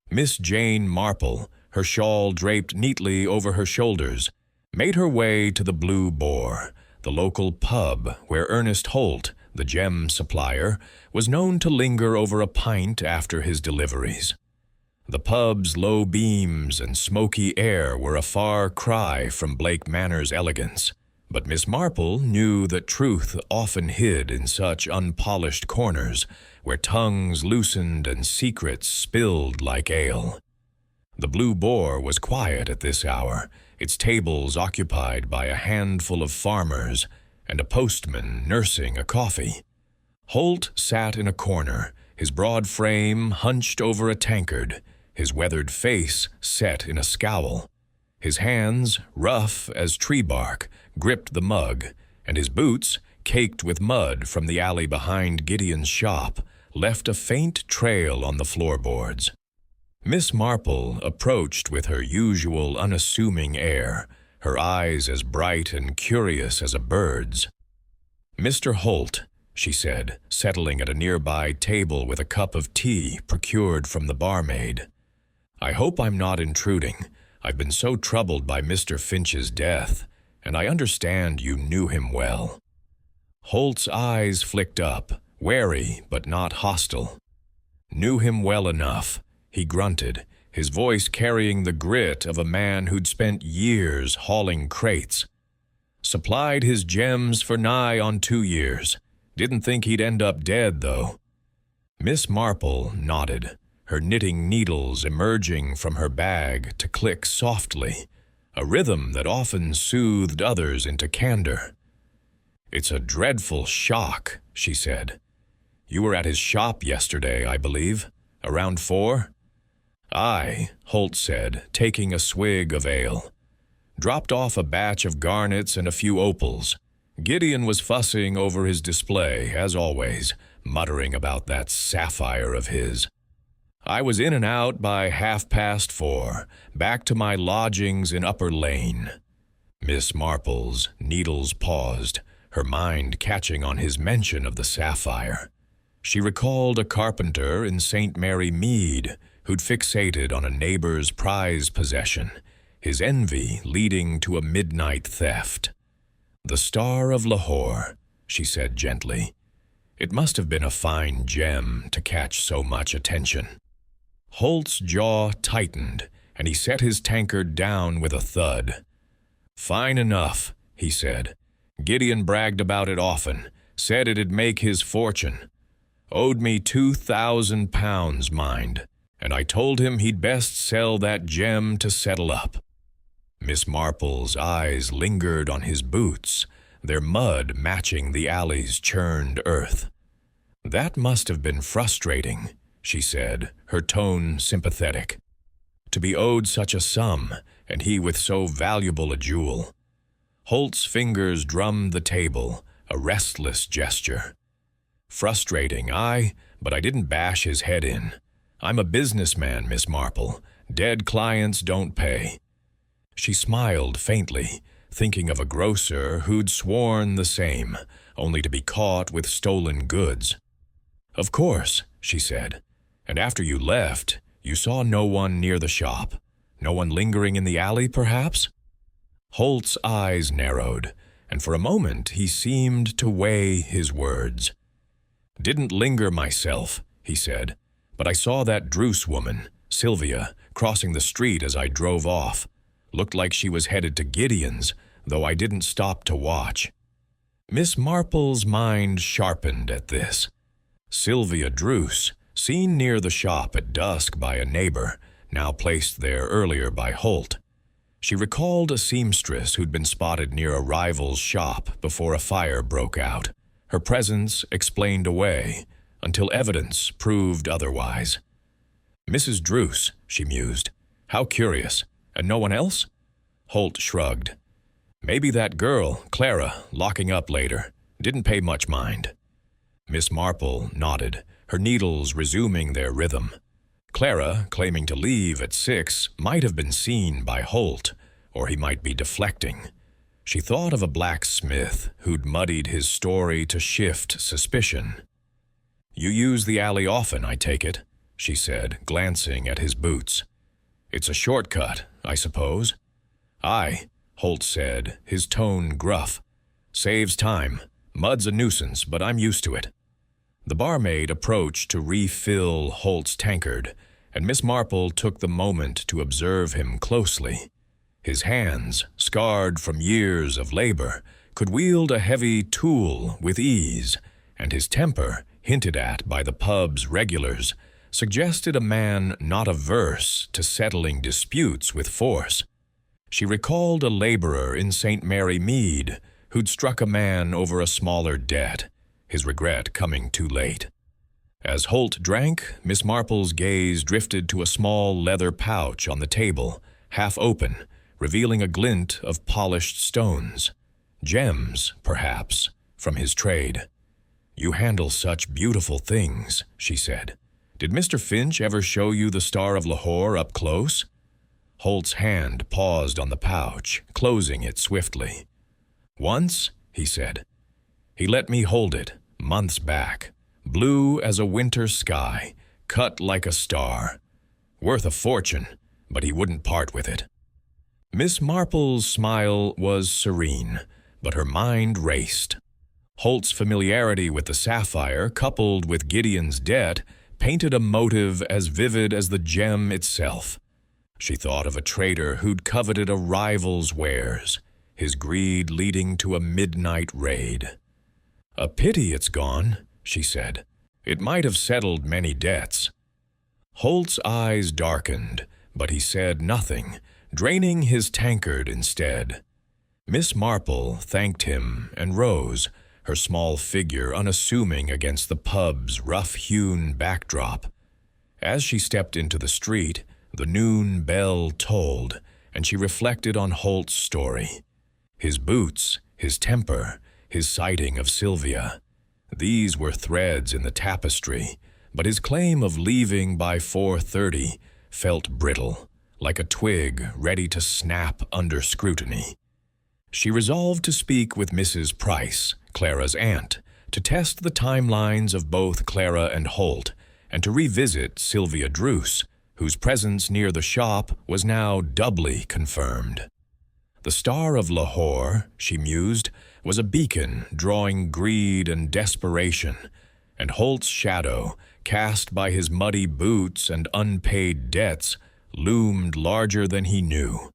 Miss Jane Marple, her shawl draped neatly over her shoulders, made her way to the Blue Boar, the local pub where Ernest Holt, the gem supplier, was known to linger over a pint after his deliveries. The pub's low beams and smoky air were a far cry from Blake Manor's elegance, But Miss Marple knew that truth often hid in such unpolished corners where tongues loosened and secrets spilled like ale. The Blue Boar was quiet at this hour, its tables occupied by a handful of farmers and a postman nursing a coffee. Holt sat in a corner, his broad frame hunched over a tankard, his weathered face set in a scowl. His hands, rough as tree bark, gripped the mug, and his boots, caked with mud from the alley behind Gideon's shop, left a faint trail on the floorboards. Miss Marple approached with her usual unassuming air, her eyes as bright and curious as a bird's. "Mr. Holt," she said, settling at a nearby table with a cup of tea procured from the barmaid. "I hope I'm not intruding. I've been so troubled by Mr. Finch's death, and I understand you knew him well." Holt's eyes flicked up, wary but not hostile. "Knew him well enough," he grunted, his voice carrying the grit of a man who'd spent years hauling crates. "Supplied his gems for nigh on 2 years. Didn't think he'd end up dead, though." Miss Marple nodded, her knitting needles emerging from her bag to click softly, a rhythm that often soothed others into candor. "It's a dreadful shock," she said. "You were at his shop yesterday, I believe, around 4? "Aye," Holt said, taking a swig of ale. "Dropped off a batch of garnets and a few opals. Gideon was fussing over his display, as always, muttering about that sapphire of his. I was in and out by 4:30, back to my lodgings in Upper Lane." Miss Marple's needles paused, her mind catching on his mention of the sapphire. She recalled a carpenter in St. Mary Mead who'd fixated on a neighbor's prized possession, his envy leading to a midnight theft. "The Star of Lahore," she said gently. "It must have been a fine gem to catch so much attention." Holt's jaw tightened, and he set his tankard down with a thud. "Fine enough," he said. "Gideon bragged about it often, said it'd make his fortune. Owed me £2,000, mind, and I told him he'd best sell that gem to settle up." Miss Marple's eyes lingered on his boots, their mud matching the alley's churned earth. "That must have been frustrating," she said, her tone sympathetic. "To be owed such a sum, and he with so valuable a jewel." Holt's fingers drummed the table, a restless gesture. "Frustrating, aye, but I didn't bash his head in. I'm a businessman, Miss Marple. Dead clients don't pay." She smiled faintly, thinking of a grocer who'd sworn the same, only to be caught with stolen goods. "Of course," she said. "And after you left, you saw no one near the shop? No one lingering in the alley, perhaps?" Holt's eyes narrowed, and for a moment he seemed to weigh his words. "Didn't linger myself," he said, "but I saw that Druce woman, Sylvia, crossing the street as I drove off. Looked like she was headed to Gideon's, though I didn't stop to watch." Miss Marple's mind sharpened at this. Sylvia Druce, seen near the shop at dusk by a neighbor, now placed there earlier by Holt. She recalled a seamstress who'd been spotted near a rival's shop before a fire broke out. Her presence explained away, until evidence proved otherwise. "Mrs. Druce," she mused. "How curious. And no one else?" Holt shrugged. "Maybe that girl, Clara, locking up later. Didn't pay much mind." Miss Marple nodded, her needles resuming their rhythm. Clara, claiming to leave at 6, might have been seen by Holt, or he might be deflecting. She thought of a blacksmith who'd muddied his story to shift suspicion. "You use the alley often, I take it," she said, glancing at his boots. "It's a shortcut, I suppose?" "Aye," Holt said, his tone gruff. "Saves time. Mud's a nuisance, but I'm used to it." The barmaid approached to refill Holt's tankard, and Miss Marple took the moment to observe him closely. His hands, scarred from years of labor, could wield a heavy tool with ease, and his temper, hinted at by the pub's regulars, suggested a man not averse to settling disputes with force. She recalled a laborer in St. Mary Mead who'd struck a man over a smaller debt, his regret coming too late. As Holt drank, Miss Marple's gaze drifted to a small leather pouch on the table, half open, revealing a glint of polished stones. Gems, perhaps, from his trade. "You handle such beautiful things," she said. "Did Mr. Finch ever show you the Star of Lahore up close?" Holt's hand paused on the pouch, closing it swiftly. "Once," he said. "He let me hold it, months back. Blue as a winter sky, cut like a star. Worth a fortune, but he wouldn't part with it." Miss Marple's smile was serene, but her mind raced. Holt's familiarity with the sapphire, coupled with Gideon's debt, painted a motive as vivid as the gem itself. She thought of a trader who'd coveted a rival's wares, his greed leading to a midnight raid. "A pity it's gone," she said. "It might have settled many debts." Holt's eyes darkened, but he said nothing, draining his tankard instead. Miss Marple thanked him and rose, her small figure unassuming against the pub's rough-hewn backdrop. As she stepped into the street, the noon bell tolled, and she reflected on Holt's story. His boots, his temper, his sighting of Sylvia. These were threads in the tapestry, but his claim of leaving by 4:30 felt brittle, like a twig ready to snap under scrutiny. She resolved to speak with Mrs. Price, Clara's aunt, to test the timelines of both Clara and Holt, and to revisit Sylvia Druce, whose presence near the shop was now doubly confirmed. The Star of Lahore, she mused, was a beacon drawing greed and desperation, and Holt's shadow, cast by his muddy boots and unpaid debts, loomed larger than he knew.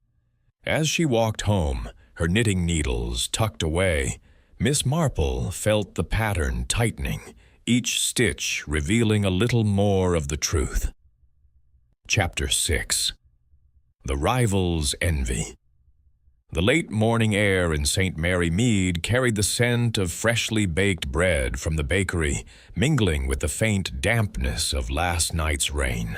As she walked home, her knitting needles tucked away, Miss Marple felt the pattern tightening, each stitch revealing a little more of the truth. Chapter 6. The Rival's Envy. The late morning air in St. Mary Mead carried the scent of freshly baked bread from the bakery, mingling with the faint dampness of last night's rain.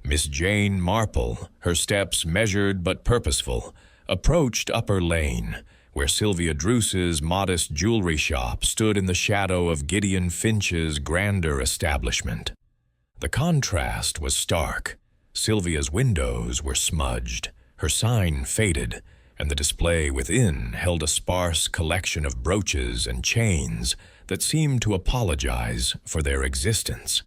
Miss Jane Marple, her steps measured but purposeful, approached Upper Lane, where Sylvia Druce's modest jewelry shop stood in the shadow of Gideon Finch's grander establishment. The contrast was stark. Sylvia's windows were smudged, her sign faded, and the display within held a sparse collection of brooches and chains that seemed to apologize for their existence.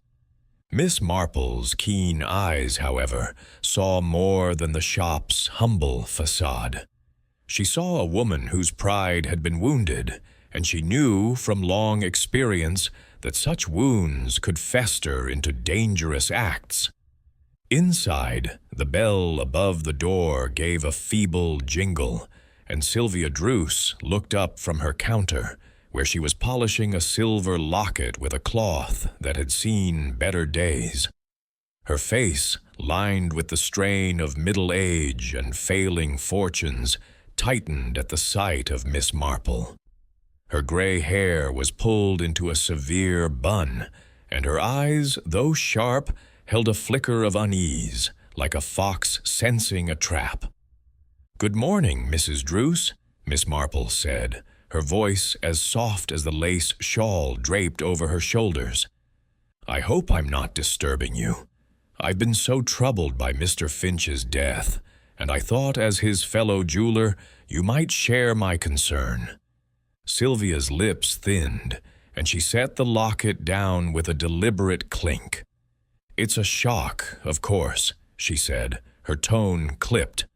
Miss Marple's keen eyes, however, saw more than the shop's humble facade. She saw a woman whose pride had been wounded, and she knew from long experience that such wounds could fester into dangerous acts. Inside, the bell above the door gave a feeble jingle, and Sylvia Druce looked up from her counter, where she was polishing a silver locket with a cloth that had seen better days. Her face, lined with the strain of middle age and failing fortunes, tightened at the sight of Miss Marple. Her gray hair was pulled into a severe bun, and her eyes, though sharp, held a flicker of unease, like a fox sensing a trap. "Good morning, Mrs. Druce," Miss Marple said, her voice as soft as the lace shawl draped over her shoulders. "I hope I'm not disturbing you. I've been so troubled by Mr. Finch's death, and I thought as his fellow jeweler you might share my concern." Sylvia's lips thinned, and she set the locket down with a deliberate clink. "It's a shock, of course," she said, her tone clipped.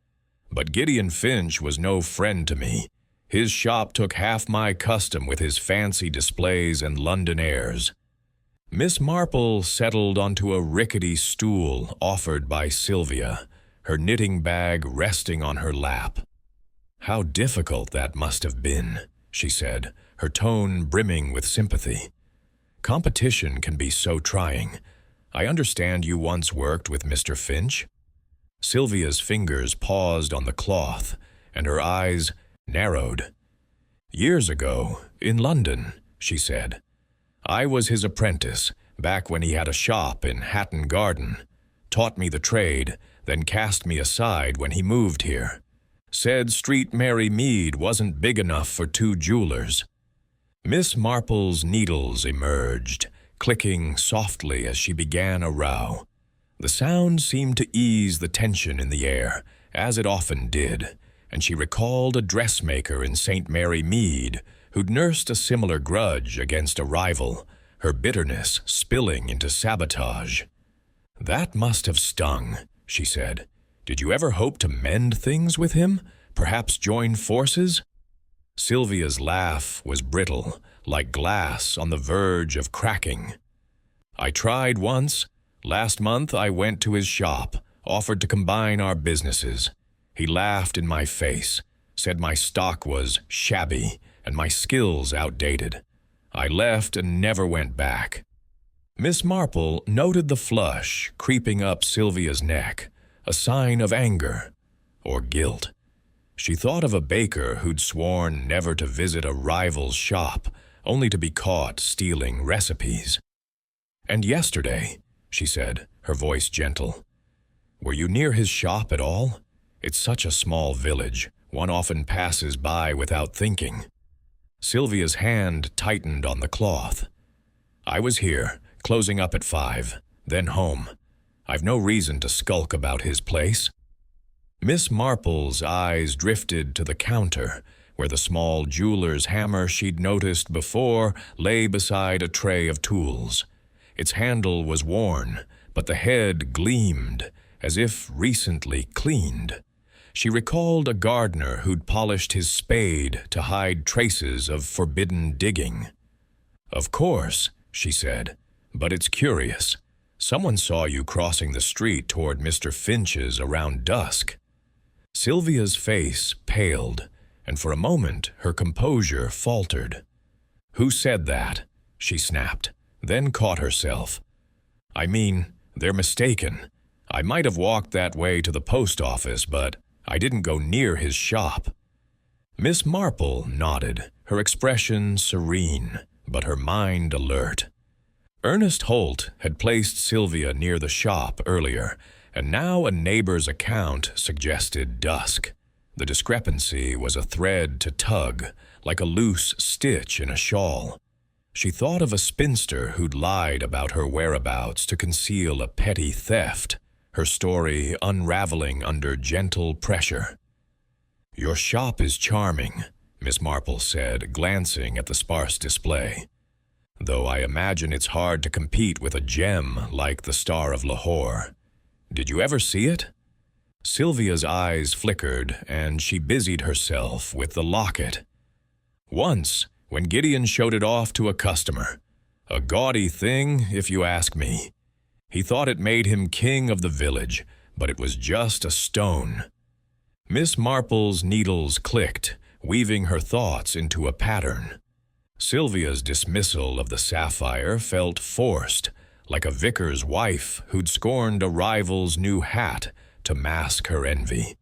"But Gideon Finch was no friend to me. His shop took half my custom with his fancy displays and London airs." Miss Marple settled onto a rickety stool offered by Sylvia, her knitting bag resting on her lap. "How difficult that must have been," she said, her tone brimming with sympathy. "Competition can be so trying. I understand you once worked with Mr. Finch?" Sylvia's fingers paused on the cloth, and her eyes narrowed. "Years ago, in London," she said. "I was his apprentice, back when he had a shop in Hatton Garden. Taught me the trade, then cast me aside when he moved here. Said Street Mary Mead wasn't big enough for two jewelers." Miss Marple's needles emerged, clicking softly as she began a row. The sound seemed to ease the tension in the air, as it often did, and she recalled a dressmaker in St. Mary Mead who'd nursed a similar grudge against a rival, her bitterness spilling into sabotage. "That must have stung," she said. "Did you ever hope to mend things with him? Perhaps join forces?" Sylvia's laugh was brittle, like glass on the verge of cracking. "I tried once. Last month I went to his shop, offered to combine our businesses. He laughed in my face, said my stock was shabby and my skills outdated. I left and never went back." Miss Marple noted the flush creeping up Sylvia's neck, a sign of anger or guilt. She thought of a baker who'd sworn never to visit a rival's shop, only to be caught stealing recipes. "And yesterday," she said, her voice gentle, "were you near his shop at all? It's such a small village, one often passes by without thinking." Sylvia's hand tightened on the cloth. "I was here, closing up at 5, then home. I've no reason to skulk about his place." Miss Marple's eyes drifted to the counter, where the small jeweler's hammer she'd noticed before lay beside a tray of tools. Its handle was worn, but the head gleamed, as if recently cleaned. She recalled a gardener who'd polished his spade to hide traces of forbidden digging. "Of course," she said, "but it's curious. Someone saw you crossing the street toward Mr. Finch's around dusk." Sylvia's face paled, and for a moment her composure faltered. "Who said that?" she snapped, then caught herself. "I mean, they're mistaken. I might have walked that way to the post office, but I didn't go near his shop." Miss Marple nodded, her expression serene, but her mind alert. Ernest Holt had placed Sylvia near the shop earlier, and now a neighbor's account suggested dusk. The discrepancy was a thread to tug, like a loose stitch in a shawl. She thought of a spinster who'd lied about her whereabouts to conceal a petty theft, her story unraveling under gentle pressure. "Your shop is charming," Miss Marple said, glancing at the sparse display. "Though I imagine it's hard to compete with a gem like the Star of Lahore. Did you ever see it?" Sylvia's eyes flickered, and she busied herself with the locket. "Once, when Gideon showed it off to a customer. A gaudy thing, if you ask me. He thought it made him king of the village, but it was just a stone." Miss Marple's needles clicked, weaving her thoughts into a pattern. Sylvia's dismissal of the sapphire felt forced, like a vicar's wife who'd scorned a rival's new hat to mask her envy.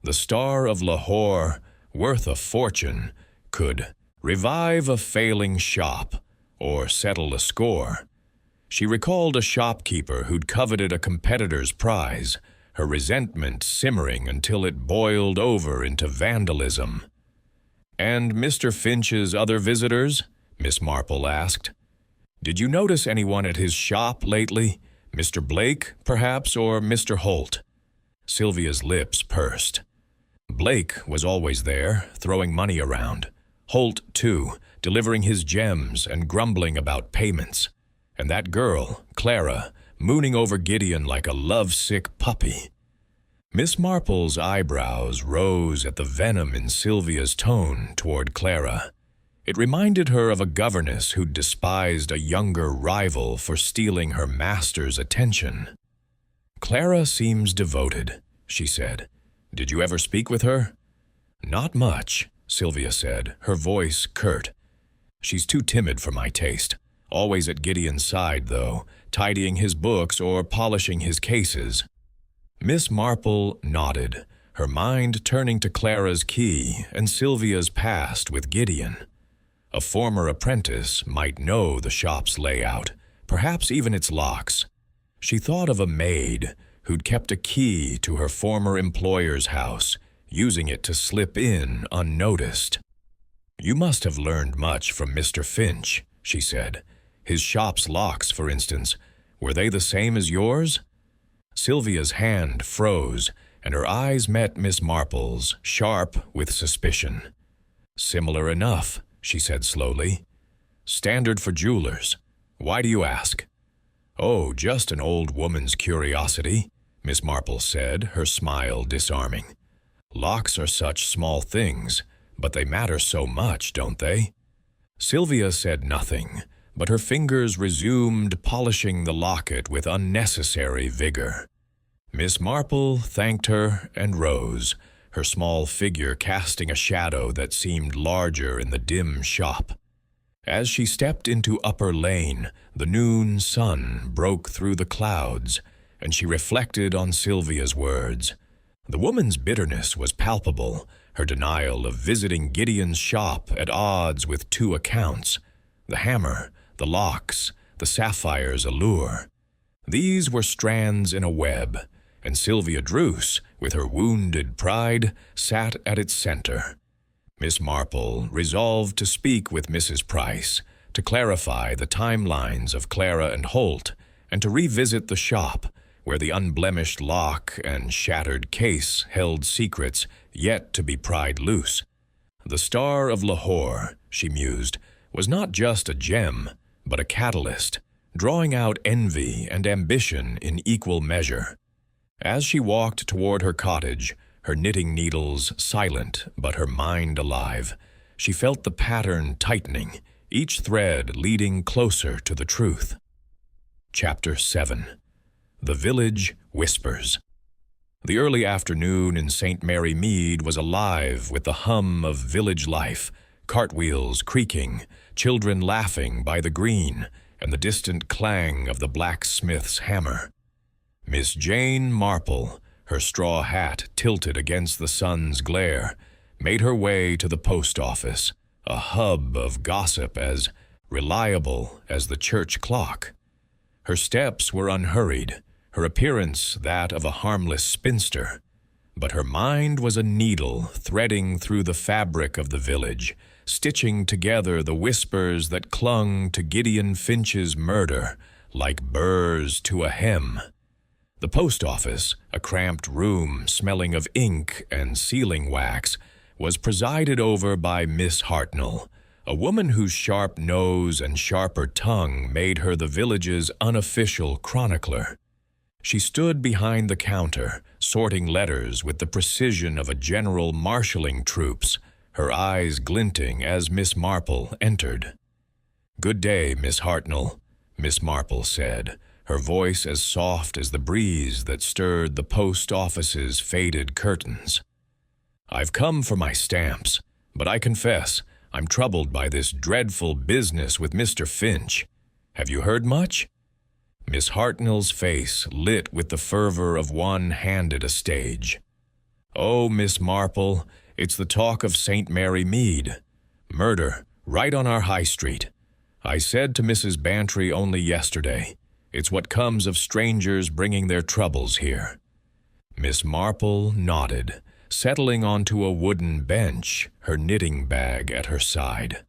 The Star of Lahore, worth a fortune, could revive a failing shop or settle a score. She recalled a shopkeeper who'd coveted a competitor's prize, her resentment simmering until it boiled over into vandalism. "And Mr. Finch's other visitors?" Miss Marple asked. "Did you notice anyone at his shop lately? Mr. Blake, perhaps, or Mr. Holt?" Sylvia's lips pursed. Blake was always there, throwing money around. Holt, too, delivering his gems and grumbling about payments. And that girl, Clara, mooning over Gideon like a lovesick puppy. Miss Marple's eyebrows rose at the venom in Sylvia's tone toward Clara. It reminded her of a governess who'd despised a younger rival for stealing her master's attention. "Clara seems devoted," she said. "Did you ever speak with her?" "Not much," Sylvia said, her voice curt. "She's too timid for my taste. Always at Gideon's side, though, tidying his books or polishing his cases." Miss Marple nodded, her mind turning to Clara's key and Sylvia's past with Gideon. A former apprentice might know the shop's layout, perhaps even its locks. She thought of a maid who'd kept a key to her former employer's house, using it to slip in unnoticed. "You must have learned much from Mr. Finch," she said. "His shop's locks, for instance, were they the same as yours?" Sylvia's hand froze, and her eyes met Miss Marple's, sharp with suspicion. "Similar enough," she said slowly. "Standard for jewelers. Why do you ask?" "Oh, just an old woman's curiosity," Miss Marple said, her smile disarming. "Locks are such small things, but they matter so much, don't they?" Sylvia said nothing, but her fingers resumed polishing the locket with unnecessary vigor. Miss Marple thanked her and rose, her small figure casting a shadow that seemed larger in the dim shop. As she stepped into Upper Lane, the noon sun broke through the clouds, and she reflected on Sylvia's words. The woman's bitterness was palpable, her denial of visiting Gideon's shop at odds with two accounts: the hammer, the locks, the sapphire's allure. These were strands in a web, and Sylvia Druce, with her wounded pride, sat at its center. Miss Marple resolved to speak with Mrs. Price, to clarify the timelines of Clara and Holt, and to revisit the shop, where the unblemished lock and shattered case held secrets yet to be pried loose. The Star of Lahore, she mused, was not just a gem, but a catalyst, drawing out envy and ambition in equal measure. As she walked toward her cottage, her knitting needles silent but her mind alive, she felt the pattern tightening, each thread leading closer to the truth. Chapter 7. The Village Whispers. The early afternoon in St. Mary Mead was alive with the hum of village life, cartwheels creaking, children laughing by the green, and the distant clang of the blacksmith's hammer. Miss Jane Marple, her straw hat tilted against the sun's glare, made her way to the post office, a hub of gossip as reliable as the church clock. Her steps were unhurried, her appearance that of a harmless spinster, but her mind was a needle threading through the fabric of the village, stitching together the whispers that clung to Gideon Finch's murder like burrs to a hem. The post office, a cramped room smelling of ink and sealing wax, was presided over by Miss Hartnell, a woman whose sharp nose and sharper tongue made her the village's unofficial chronicler. She stood behind the counter, sorting letters with the precision of a general marshalling troops, her eyes glinting as Miss Marple entered. "Good day, Miss Hartnell," Miss Marple said, her voice as soft as the breeze that stirred the post office's faded curtains. "I've come for my stamps, but I confess I'm troubled by this dreadful business with Mr. Finch. Have you heard much?" Miss Hartnell's face lit with the fervor of one handed a stage. "Oh, Miss Marple, it's the talk of St. Mary Mead. Murder, right on our high street. I said to Mrs. Bantry only yesterday, it's what comes of strangers bringing their troubles here." Miss Marple nodded, settling onto a wooden bench, her knitting bag at her side.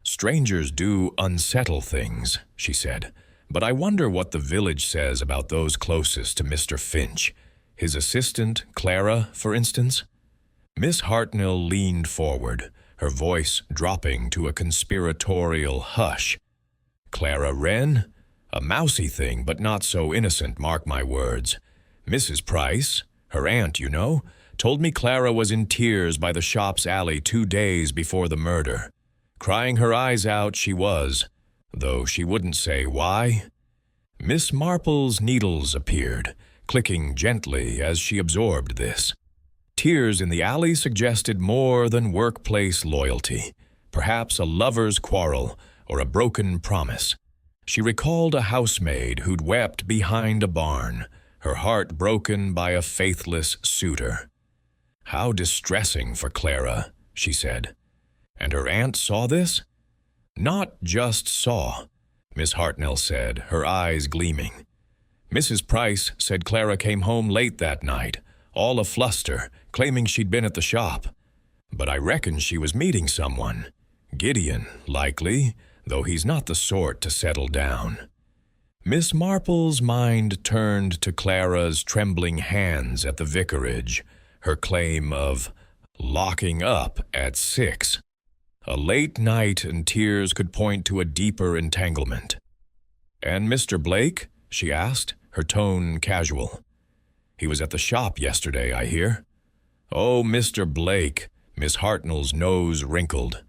"Strangers do unsettle things," she said, "but I wonder what the village says about those closest to Mr. Finch. His assistant, Clara, for instance?" Miss Hartnell leaned forward, her voice dropping to a conspiratorial hush. "Clara Wren? A mousy thing, but not so innocent, mark my words. Mrs. Price, her aunt, you know, told me Clara was in tears by the shop's alley 2 days before the murder. Crying her eyes out she was, though she wouldn't say why." Miss Marple's needles appeared, clicking gently as she absorbed this. Tears in the alley suggested more than workplace loyalty, perhaps a lover's quarrel or a broken promise. She recalled a housemaid who'd wept behind a barn, her heart broken by a faithless suitor. "How distressing for Clara," she said. "And her aunt saw this?" "Not just saw," Miss Hartnell said, her eyes gleaming. "Mrs. Price said Clara came home late that night, all afluster, claiming she'd been at the shop. But I reckon she was meeting someone. Gideon, likely, though he's not the sort to settle down." Miss Marple's mind turned to Clara's trembling hands at the vicarage, her claim of locking up at 6. A late night and tears could point to a deeper entanglement. "And Mr. Blake?" she asked, her tone casual. "He was at the shop yesterday, I hear." "Oh, Mr. Blake," Miss Hartnell's nose wrinkled.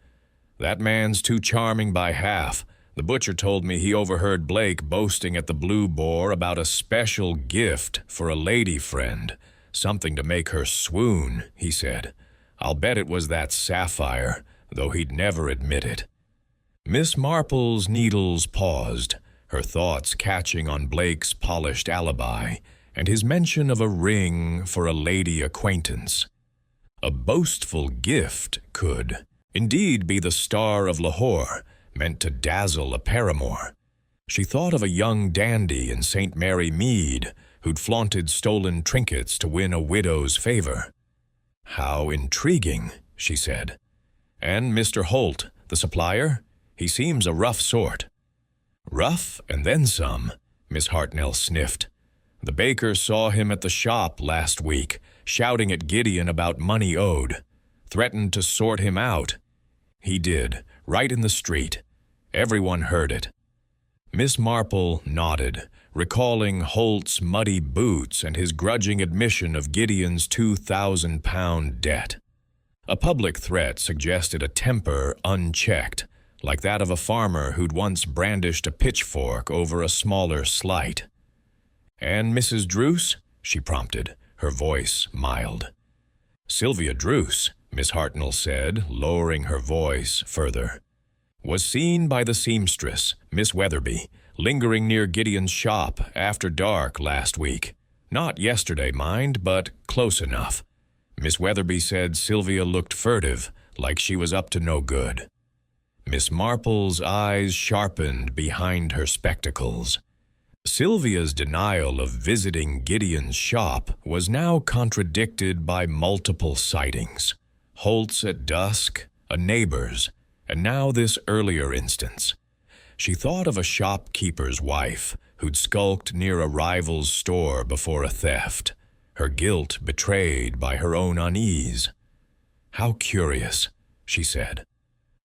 "That man's too charming by half. The butcher told me he overheard Blake boasting at the Blue Boar about a special gift for a lady friend. Something to make her swoon, he said. I'll bet it was that sapphire, though he'd never admit it." Miss Marple's needles paused, her thoughts catching on Blake's polished alibi and his mention of a ring for a lady acquaintance. A boastful gift could, indeed, be the star of Lahore, meant to dazzle a paramour. She thought of a young dandy in St. Mary Mead who'd flaunted stolen trinkets to win a widow's favor. "How intriguing," she said. "And Mr. Holt, the supplier? He seems a rough sort." "Rough and then some," Miss Hartnell sniffed. "The baker saw him at the shop last week, shouting at Gideon about money owed. Threatened to sort him out. He did, right in the street. Everyone heard it." Miss Marple nodded, recalling Holt's muddy boots and his grudging admission of Gideon's £2,000 debt. A public threat suggested a temper unchecked, like that of a farmer who'd once brandished a pitchfork over a smaller slight. "And Mrs. Druce?" she prompted, her voice mild. "Sylvia Druce," Miss Hartnell said, lowering her voice further, "was seen by the seamstress, Miss Weatherby, lingering near Gideon's shop after dark last week. Not yesterday, mind, but close enough. Miss Weatherby said Sylvia looked furtive, like she was up to no good." Miss Marple's eyes sharpened behind her spectacles. Sylvia's denial of visiting Gideon's shop was now contradicted by multiple sightings. Holt's at dusk, a neighbor's, and now this earlier instance. She thought of a shopkeeper's wife who'd skulked near a rival's store before a theft, her guilt betrayed by her own unease. "How curious," she said.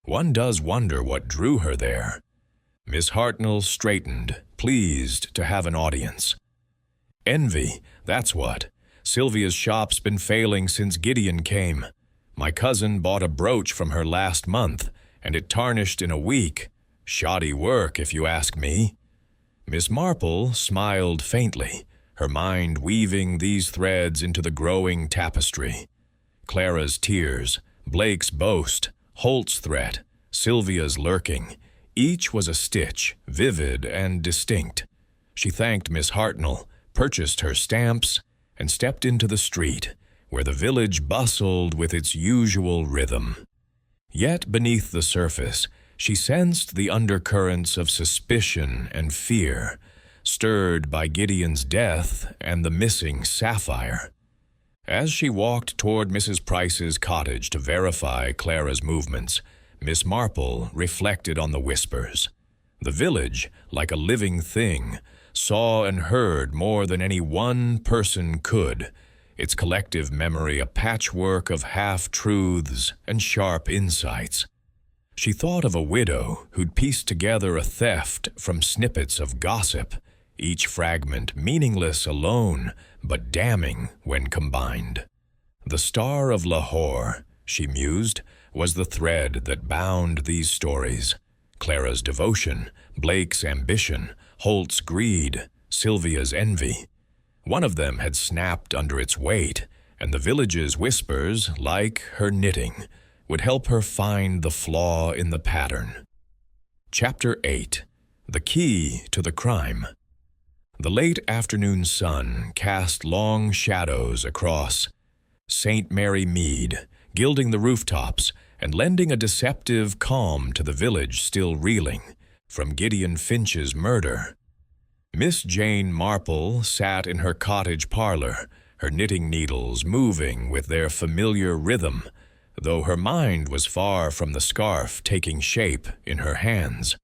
"One does wonder what drew her there." Miss Hartnell straightened, pleased to have an audience. "Envy, that's what. Sylvia's shop's been failing since Gideon came. My cousin bought a brooch from her last month, and it tarnished in a week. Shoddy work, if you ask me." Miss Marple smiled faintly, her mind weaving these threads into the growing tapestry. Clara's tears, Blake's boast, Holt's threat, Sylvia's lurking, each was a stitch, vivid and distinct. She thanked Miss Hartnell, purchased her stamps, and stepped into the street, where the village bustled with its usual rhythm. Yet beneath the surface, she sensed the undercurrents of suspicion and fear, stirred by Gideon's death and the missing sapphire. As she walked toward Mrs. Price's cottage to verify Clara's movements, Miss Marple reflected on the whispers. The village, like a living thing, saw and heard more than any one person could, its collective memory a patchwork of half-truths and sharp insights. She thought of a widow who'd pieced together a theft from snippets of gossip, each fragment meaningless alone, but damning when combined. The star of Lahore, she mused, was the thread that bound these stories. Clara's devotion, Blake's ambition, Holt's greed, Sylvia's envy. One of them had snapped under its weight, and the village's whispers, like her knitting, would help her find the flaw in the pattern. Chapter 8. The Key to the Crime. The late afternoon sun cast long shadows across St. Mary Mead, gilding the rooftops and lending a deceptive calm to the village still reeling from Gideon Finch's murder. Miss Jane Marple sat in her cottage parlor, her knitting needles moving with their familiar rhythm, though her mind was far from the scarf taking shape in her hands.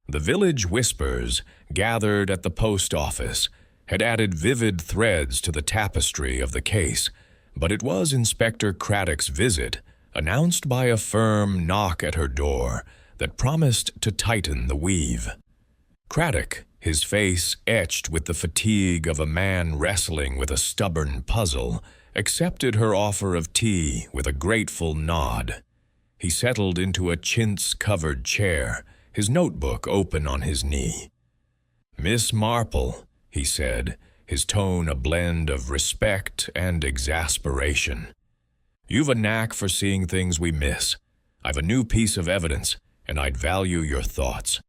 The village whispers, gathered at the post office, had added vivid threads to the tapestry of the case, but it was Inspector Craddock's visit, announced by a firm knock at her door, that promised to tighten the weave. Craddock, his face etched with the fatigue of a man wrestling with a stubborn puzzle, accepted her offer of tea with a grateful nod. He settled into a chintz-covered chair, his notebook open on his knee. "Miss Marple," he said, his tone a blend of respect and exasperation. "You've a knack for seeing things we miss. I've a new piece of evidence, and I'd value your thoughts."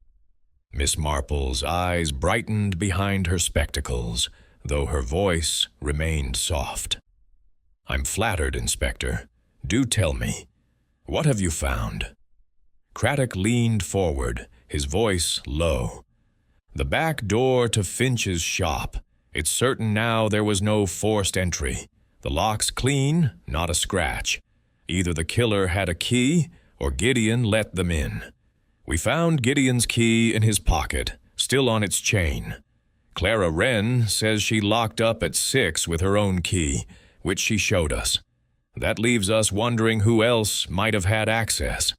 Miss Marple's eyes brightened behind her spectacles, though her voice remained soft. "I'm flattered, Inspector. Do tell me. What have you found?" Craddock leaned forward, his voice low. "The back door to Finch's shop. It's certain now there was no forced entry. The lock's clean, not a scratch. Either the killer had a key, or Gideon let them in. We found Gideon's key in his pocket, still on its chain. Clara Wren says she locked up at 6 with her own key, which she showed us. That leaves us wondering who else might have had access."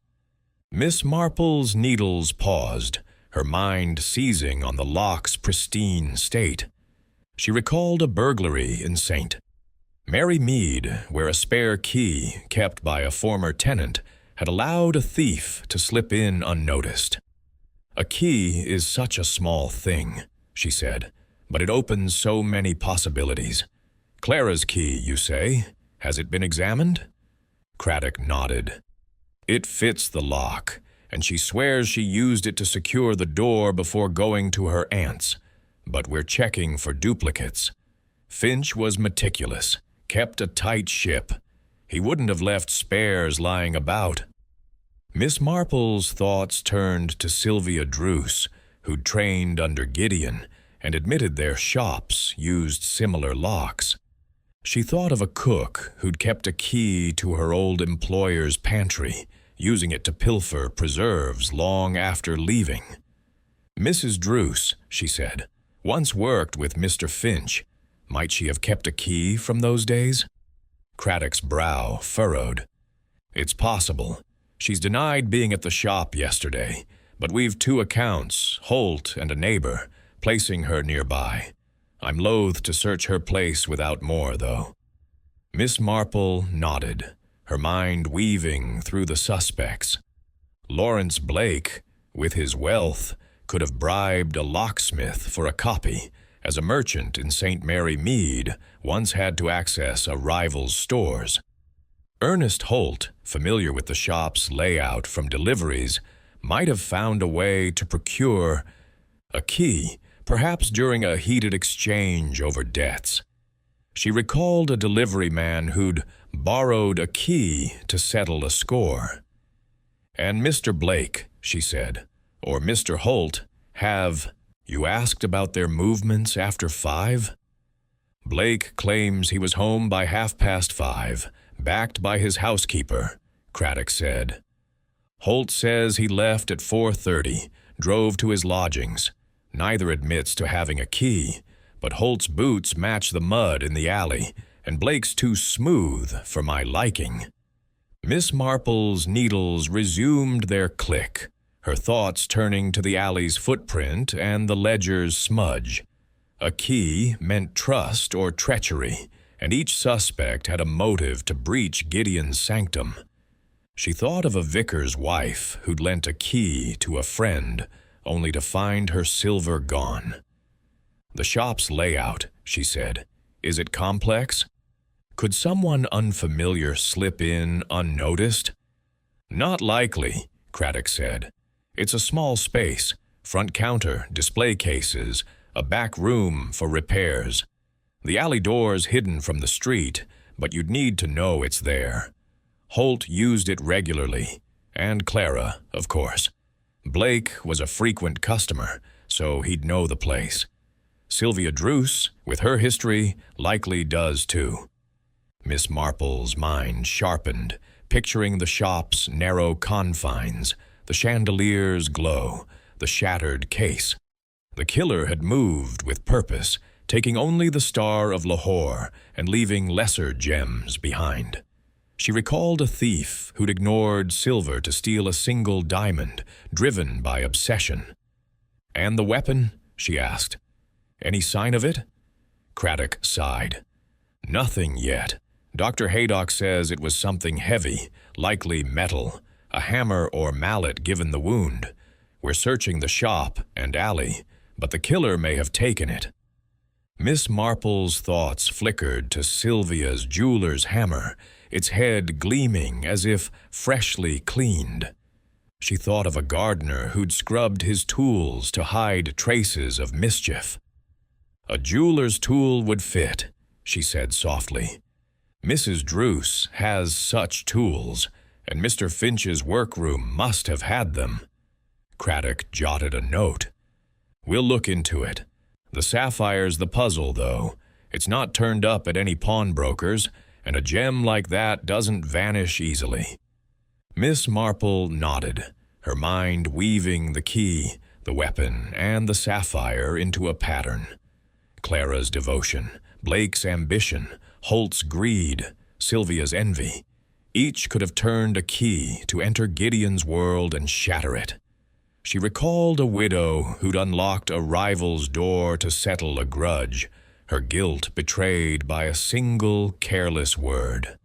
Miss Marple's needles paused, her mind seizing on the lock's pristine state. She recalled a burglary in St. Mary Mead, where a spare key, kept by a former tenant, had allowed a thief to slip in unnoticed. "A key is such a small thing," she said, "but it opens so many possibilities. Clara's key, you say? Has it been examined?" Craddock nodded. "It fits the lock, and she swears she used it to secure the door before going to her aunt's. But we're checking for duplicates. Finch was meticulous, kept a tight ship. He wouldn't have left spares lying about." Miss Marple's thoughts turned to Sylvia Druce, who'd trained under Gideon, and admitted their shops used similar locks. She thought of a cook who'd kept a key to her old employer's pantry, using it to pilfer preserves long after leaving. "Mrs. Druce," she said, "once worked with Mr. Finch. Might she have kept a key from those days?" Craddock's brow furrowed. "It's possible. She's denied being at the shop yesterday, but we've 2 accounts, Holt and a neighbor, placing her nearby. I'm loath to search her place without more, though." Miss Marple nodded, her mind weaving through the suspects. Lawrence Blake, with his wealth, could have bribed a locksmith for a copy, as a merchant in St. Mary Mead once had to access a rival's stores. Ernest Holt, familiar with the shop's layout from deliveries, might have found a way to procure a key, perhaps during a heated exchange over debts. She recalled a delivery man who'd borrowed a key to settle a score. "And Mr. Blake," she said, "or Mr. Holt, you asked about their movements after 5? "Blake claims he was home by 5:30, backed by his housekeeper," Craddock said. "Holt says he left at 4:30, drove to his lodgings. Neither admits to having a key, but Holt's boots match the mud in the alley, and Blake's too smooth for my liking." Miss Marple's needles resumed their click, her thoughts turning to the alley's footprint and the ledger's smudge. A key meant trust or treachery, and each suspect had a motive to breach Gideon's sanctum. She thought of a vicar's wife who'd lent a key to a friend, only to find her silver gone. "The shop's layout," she said. "Is it complex?" Could someone unfamiliar slip in unnoticed? Not likely, Craddock said. It's a small space, front counter, display cases, a back room for repairs. The alley door's hidden from the street, but you'd need to know it's there. Holt used it regularly, and Clara, of course. Blake was a frequent customer, so he'd know the place. Sylvia Druce, with her history, likely does too. Miss Marple's mind sharpened, picturing the shop's narrow confines, the chandelier's glow, the shattered case. The killer had moved with purpose, taking only the Star of Lahore and leaving lesser gems behind. She recalled a thief who'd ignored silver to steal a single diamond, driven by obsession. "And the weapon?" she asked. "Any sign of it?" Craddock sighed. "Nothing yet. Dr. Haydock says it was something heavy, likely metal, a hammer or mallet given the wound. We're searching the shop and alley, but the killer may have taken it." Miss Marple's thoughts flickered to Sylvia's jeweler's hammer, its head gleaming as if freshly cleaned. She thought of a gardener who'd scrubbed his tools to hide traces of mischief. "A jeweler's tool would fit," she said softly. "Mrs. Druce has such tools, and Mr. Finch's workroom must have had them." Craddock jotted a note. "We'll look into it. The sapphire's the puzzle, though. It's not turned up at any pawnbroker's, and a gem like that doesn't vanish easily." Miss Marple nodded, her mind weaving the key, the weapon, and the sapphire into a pattern. Clara's devotion, Blake's ambition, Holt's greed, Sylvia's envy. Each could have turned a key to enter Gideon's world and shatter it. She recalled a widow who'd unlocked a rival's door to settle a grudge, her guilt betrayed by a single careless word.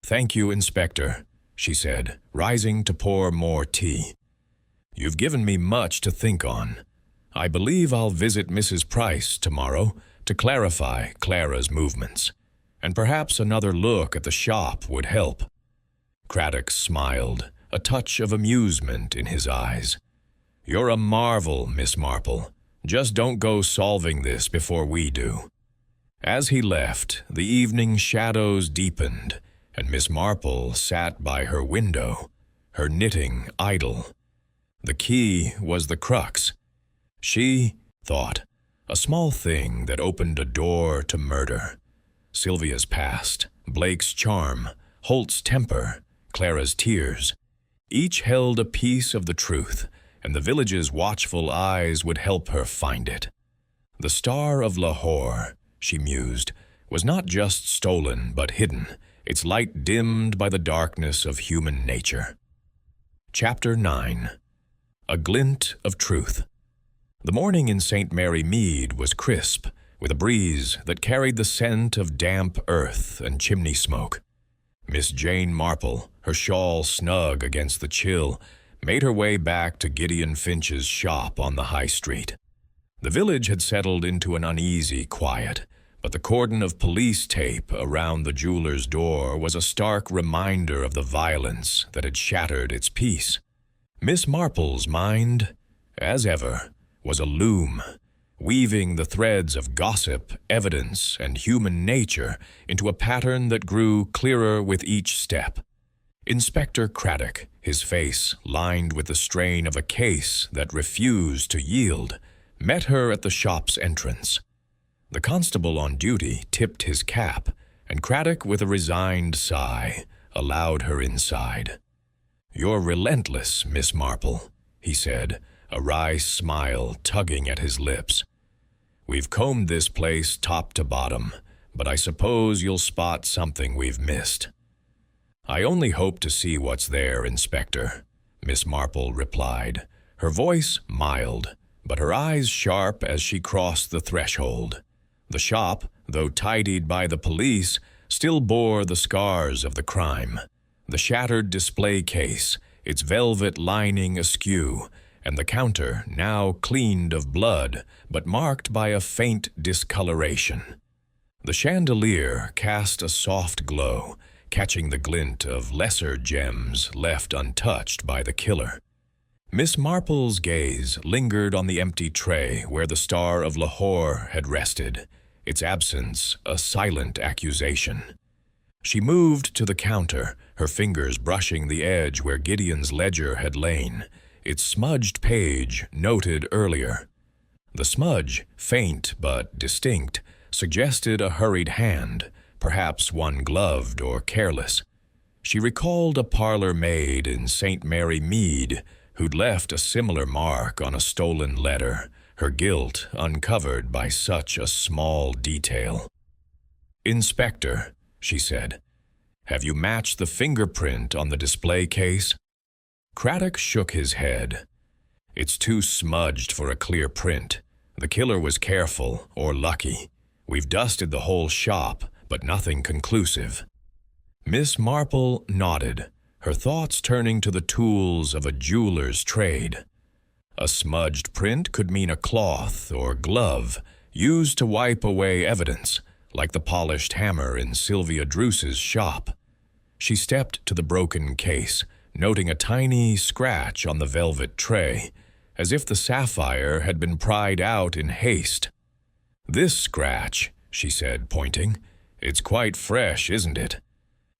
"Thank you, Inspector," she said, rising to pour more tea. "You've given me much to think on. I believe I'll visit Mrs. Price tomorrow to clarify Clara's movements, and perhaps another look at the shop would help." Craddock smiled, a touch of amusement in his eyes. "You're a marvel, Miss Marple. Just don't go solving this before we do." As he left, the evening shadows deepened, and Miss Marple sat by her window, her knitting idle. The key was the crux. She thought, a small thing that opened a door to murder. Sylvia's past, Blake's charm, Holt's temper, Clara's tears. Each held a piece of the truth, and the village's watchful eyes would help her find it. The Star of Lahore, she mused, was not just stolen but hidden, its light dimmed by the darkness of human nature. Chapter 9. A Glint of Truth. The morning in St. Mary Mead was crisp, with a breeze that carried the scent of damp earth and chimney smoke. Miss Jane Marple, her shawl snug against the chill, made her way back to Gideon Finch's shop on the high street. The village had settled into an uneasy quiet, but the cordon of police tape around the jeweler's door was a stark reminder of the violence that had shattered its peace. Miss Marple's mind, as ever, was a loom, weaving the threads of gossip, evidence, and human nature into a pattern that grew clearer with each step. Inspector Craddock, his face lined with the strain of a case that refused to yield, met her at the shop's entrance. The constable on duty tipped his cap, and Craddock, with a resigned sigh, allowed her inside. "You're relentless, Miss Marple," he said, a wry smile tugging at his lips. "We've combed this place top to bottom, but I suppose you'll spot something we've missed." "I only hope to see what's there, Inspector," Miss Marple replied, her voice mild, but her eyes sharp as she crossed the threshold. The shop, though tidied by the police, still bore the scars of the crime. The shattered display case, its velvet lining askew, and the counter now cleaned of blood, but marked by a faint discoloration. The chandelier cast a soft glow, catching the glint of lesser gems left untouched by the killer. Miss Marple's gaze lingered on the empty tray where the Star of Lahore had rested, its absence a silent accusation. She moved to the counter, her fingers brushing the edge where Gideon's ledger had lain, its smudged page noted earlier. The smudge, faint but distinct, suggested a hurried hand, perhaps one gloved or careless. She recalled a parlor maid in St. Mary Mead who'd left a similar mark on a stolen letter, her guilt uncovered by such a small detail. "Inspector," she said, "have you matched the fingerprint on the display case?" Craddock shook his head. "It's too smudged for a clear print. The killer was careful, or lucky. We've dusted the whole shop, but nothing conclusive." Miss Marple nodded, her thoughts turning to the tools of a jeweler's trade. A smudged print could mean a cloth or glove used to wipe away evidence, like the polished hammer in Sylvia Druce's shop. She stepped to the broken case, noting a tiny scratch on the velvet tray, as if the sapphire had been pried out in haste. "This scratch," she said, pointing, "it's quite fresh, isn't it?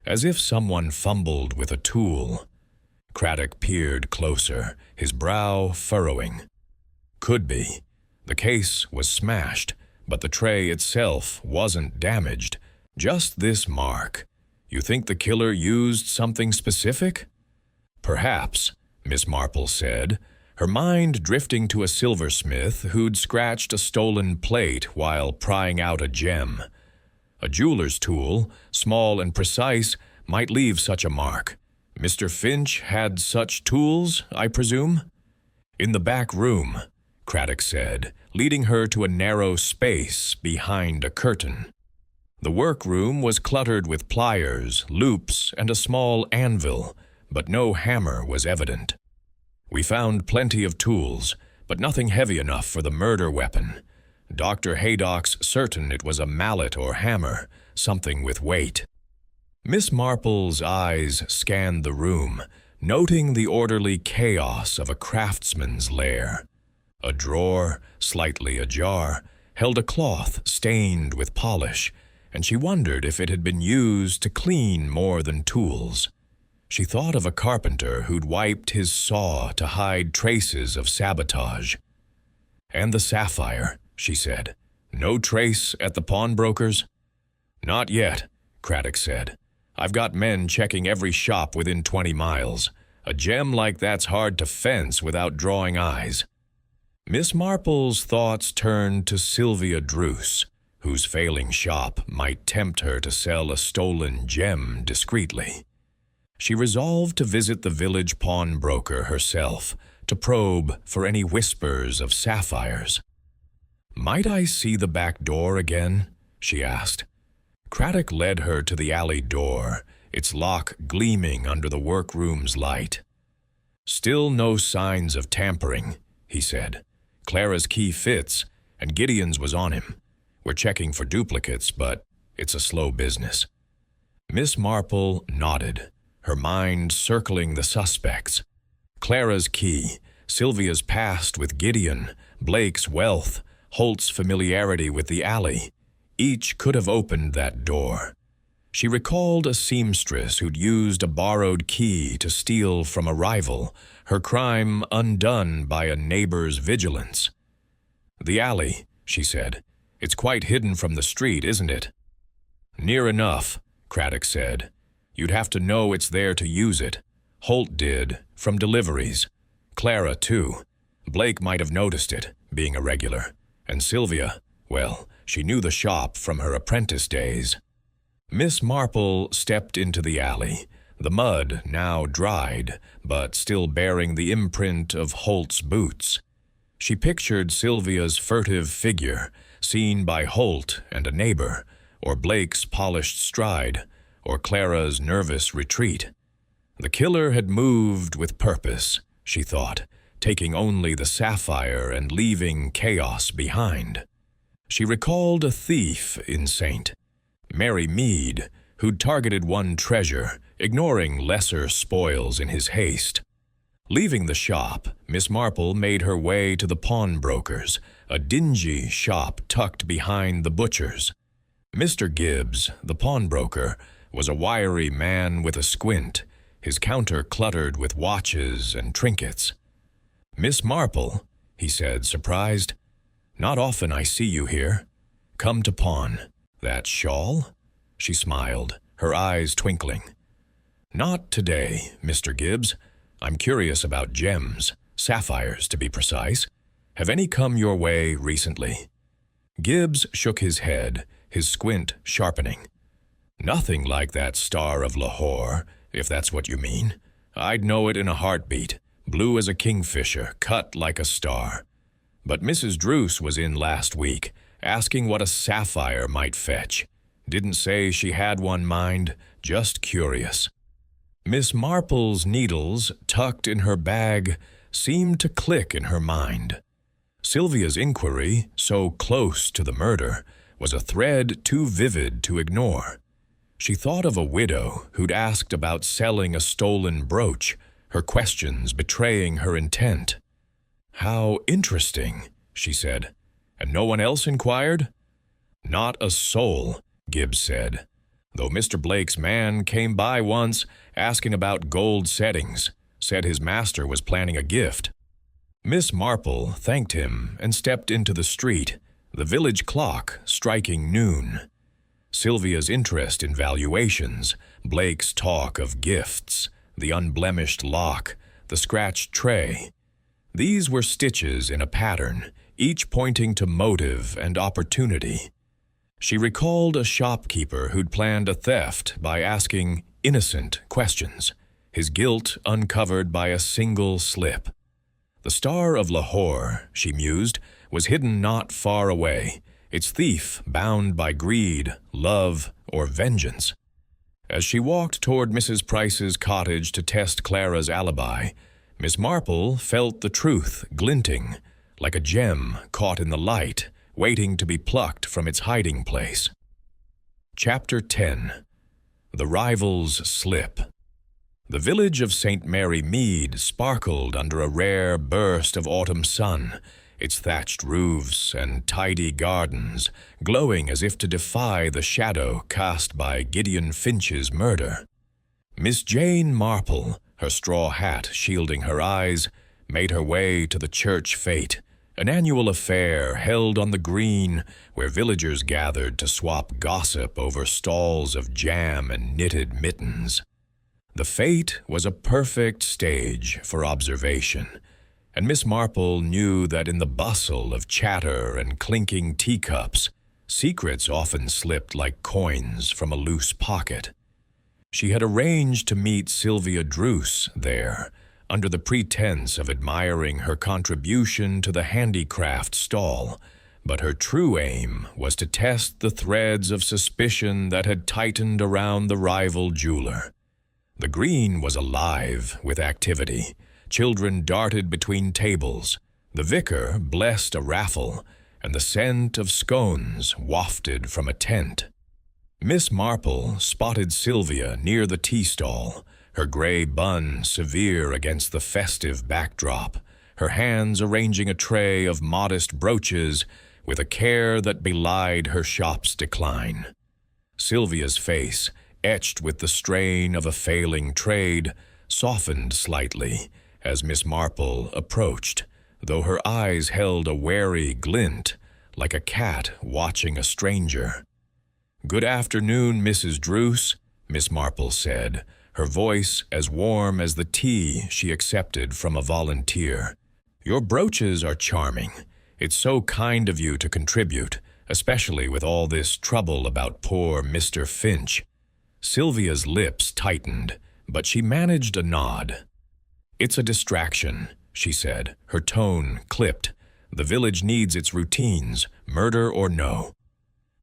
As if someone fumbled with a tool." Craddock peered closer, his brow furrowing. "Could be. The case was smashed, but the tray itself wasn't damaged. Just this mark. You think the killer used something specific?" "Perhaps," Miss Marple said, her mind drifting to a silversmith who'd scratched a stolen plate while prying out a gem. A jeweler's tool, small and precise, might leave such a mark. Mr. Finch had such tools, I presume? "In the back room," Craddock said, leading her to a narrow space behind a curtain. The workroom was cluttered with pliers, loops, and a small anvil, but no hammer was evident. "We found plenty of tools, but nothing heavy enough for the murder weapon. Dr. Haydock's certain it was a mallet or hammer, something with weight." Miss Marple's eyes scanned the room, noting the orderly chaos of a craftsman's lair. A drawer, slightly ajar, held a cloth stained with polish, and she wondered if it had been used to clean more than tools. She thought of a carpenter who'd wiped his saw to hide traces of sabotage. "And the sapphire," she said. "No trace at the pawnbroker's?" "Not yet," Craddock said. "I've got men checking every shop within 20 miles. A gem like that's hard to fence without drawing eyes." Miss Marple's thoughts turned to Sylvia Druce, whose failing shop might tempt her to sell a stolen gem discreetly. She resolved to visit the village pawnbroker herself, to probe for any whispers of sapphires. "Might I see the back door again?" she asked. Craddock led her to the alley door, its lock gleaming under the workroom's light. "Still no signs of tampering," he said. "Clara's key fits, and Gideon's was on him. We're checking for duplicates, but it's a slow business." Miss Marple nodded, her mind circling the suspects. Clara's key, Sylvia's past with Gideon, Blake's wealth, Holt's familiarity with the alley. Each could have opened that door. She recalled a seamstress who'd used a borrowed key to steal from a rival, her crime undone by a neighbor's vigilance. "The alley," she said. "It's quite hidden from the street, isn't it?" "Near enough," Craddock said. "You'd have to know it's there to use it. Holt did, from deliveries. Clara, too. Blake might have noticed it, being a regular. And Sylvia, well, she knew the shop from her apprentice days." Miss Marple stepped into the alley, the mud now dried, but still bearing the imprint of Holt's boots. She pictured Sylvia's furtive figure, seen by Holt and a neighbor, or Blake's polished stride, or Clara's nervous retreat. The killer had moved with purpose, she thought, taking only the sapphire and leaving chaos behind. She recalled a thief in St. Mary Mead, who'd targeted one treasure, ignoring lesser spoils in his haste. Leaving the shop, Miss Marple made her way to the pawnbroker's, a dingy shop tucked behind the butcher's. Mr. Gibbs, the pawnbroker, was a wiry man with a squint, his counter cluttered with watches and trinkets. "Miss Marple," he said, surprised. "Not often I see you here. Come to pawn. That shawl?" She smiled, her eyes twinkling. "Not today, Mr. Gibbs. I'm curious about gems, sapphires to be precise. Have any come your way recently?" Gibbs shook his head, his squint sharpening. "Nothing like that star of Lahore, if that's what you mean. I'd know it in a heartbeat, blue as a kingfisher, cut like a star. But Mrs. Druce was in last week, asking what a sapphire might fetch. Didn't say she had one, mind, just curious." Miss Marple's needles, tucked in her bag, seemed to click in her mind. Sylvia's inquiry, so close to the murder, was a thread too vivid to ignore. She thought of a widow who'd asked about selling a stolen brooch, her questions betraying her intent. "How interesting," she said. "And no one else inquired?" "Not a soul," Gibbs said, "though Mr. Blake's man came by once asking about gold settings, said his master was planning a gift." Miss Marple thanked him and stepped into the street, the village clock striking noon. Sylvia's interest in valuations, Blake's talk of gifts, the unblemished lock, the scratched tray. These were stitches in a pattern, each pointing to motive and opportunity. She recalled a shopkeeper who'd planned a theft by asking innocent questions, his guilt uncovered by a single slip. The Star of Lahore, she mused, was hidden not far away, its thief bound by greed, love, or vengeance. As she walked toward Mrs. Price's cottage to test Clara's alibi, Miss Marple felt the truth glinting, like a gem caught in the light, waiting to be plucked from its hiding place. Chapter 10. The Rival's Slip. The village of St. Mary Mead sparkled under a rare burst of autumn sun, its thatched roofs and tidy gardens glowing as if to defy the shadow cast by Gideon Finch's murder. Miss Jane Marple, her straw hat shielding her eyes, made her way to the church fete, an annual affair held on the green where villagers gathered to swap gossip over stalls of jam and knitted mittens. The fete was a perfect stage for observation, and Miss Marple knew that in the bustle of chatter and clinking teacups, secrets often slipped like coins from a loose pocket. She had arranged to meet Sylvia Druce there, under the pretense of admiring her contribution to the handicraft stall, but her true aim was to test the threads of suspicion that had tightened around the rival jeweler. The green was alive with activity. Children darted between tables. The vicar blessed a raffle, and the scent of scones wafted from a tent. Miss Marple spotted Sylvia near the tea stall, her gray bun severe against the festive backdrop, her hands arranging a tray of modest brooches with a care that belied her shop's decline. Sylvia's face, etched with the strain of a failing trade, softened slightly as Miss Marple approached, though her eyes held a wary glint, like a cat watching a stranger. "Good afternoon, Mrs. Druce," Miss Marple said, her voice as warm as the tea she accepted from a volunteer. "Your brooches are charming. It's so kind of you to contribute, especially with all this trouble about poor Mr. Finch." Sylvia's lips tightened, but she managed a nod. "It's a distraction," she said, her tone clipped. "The village needs its routines, murder or no."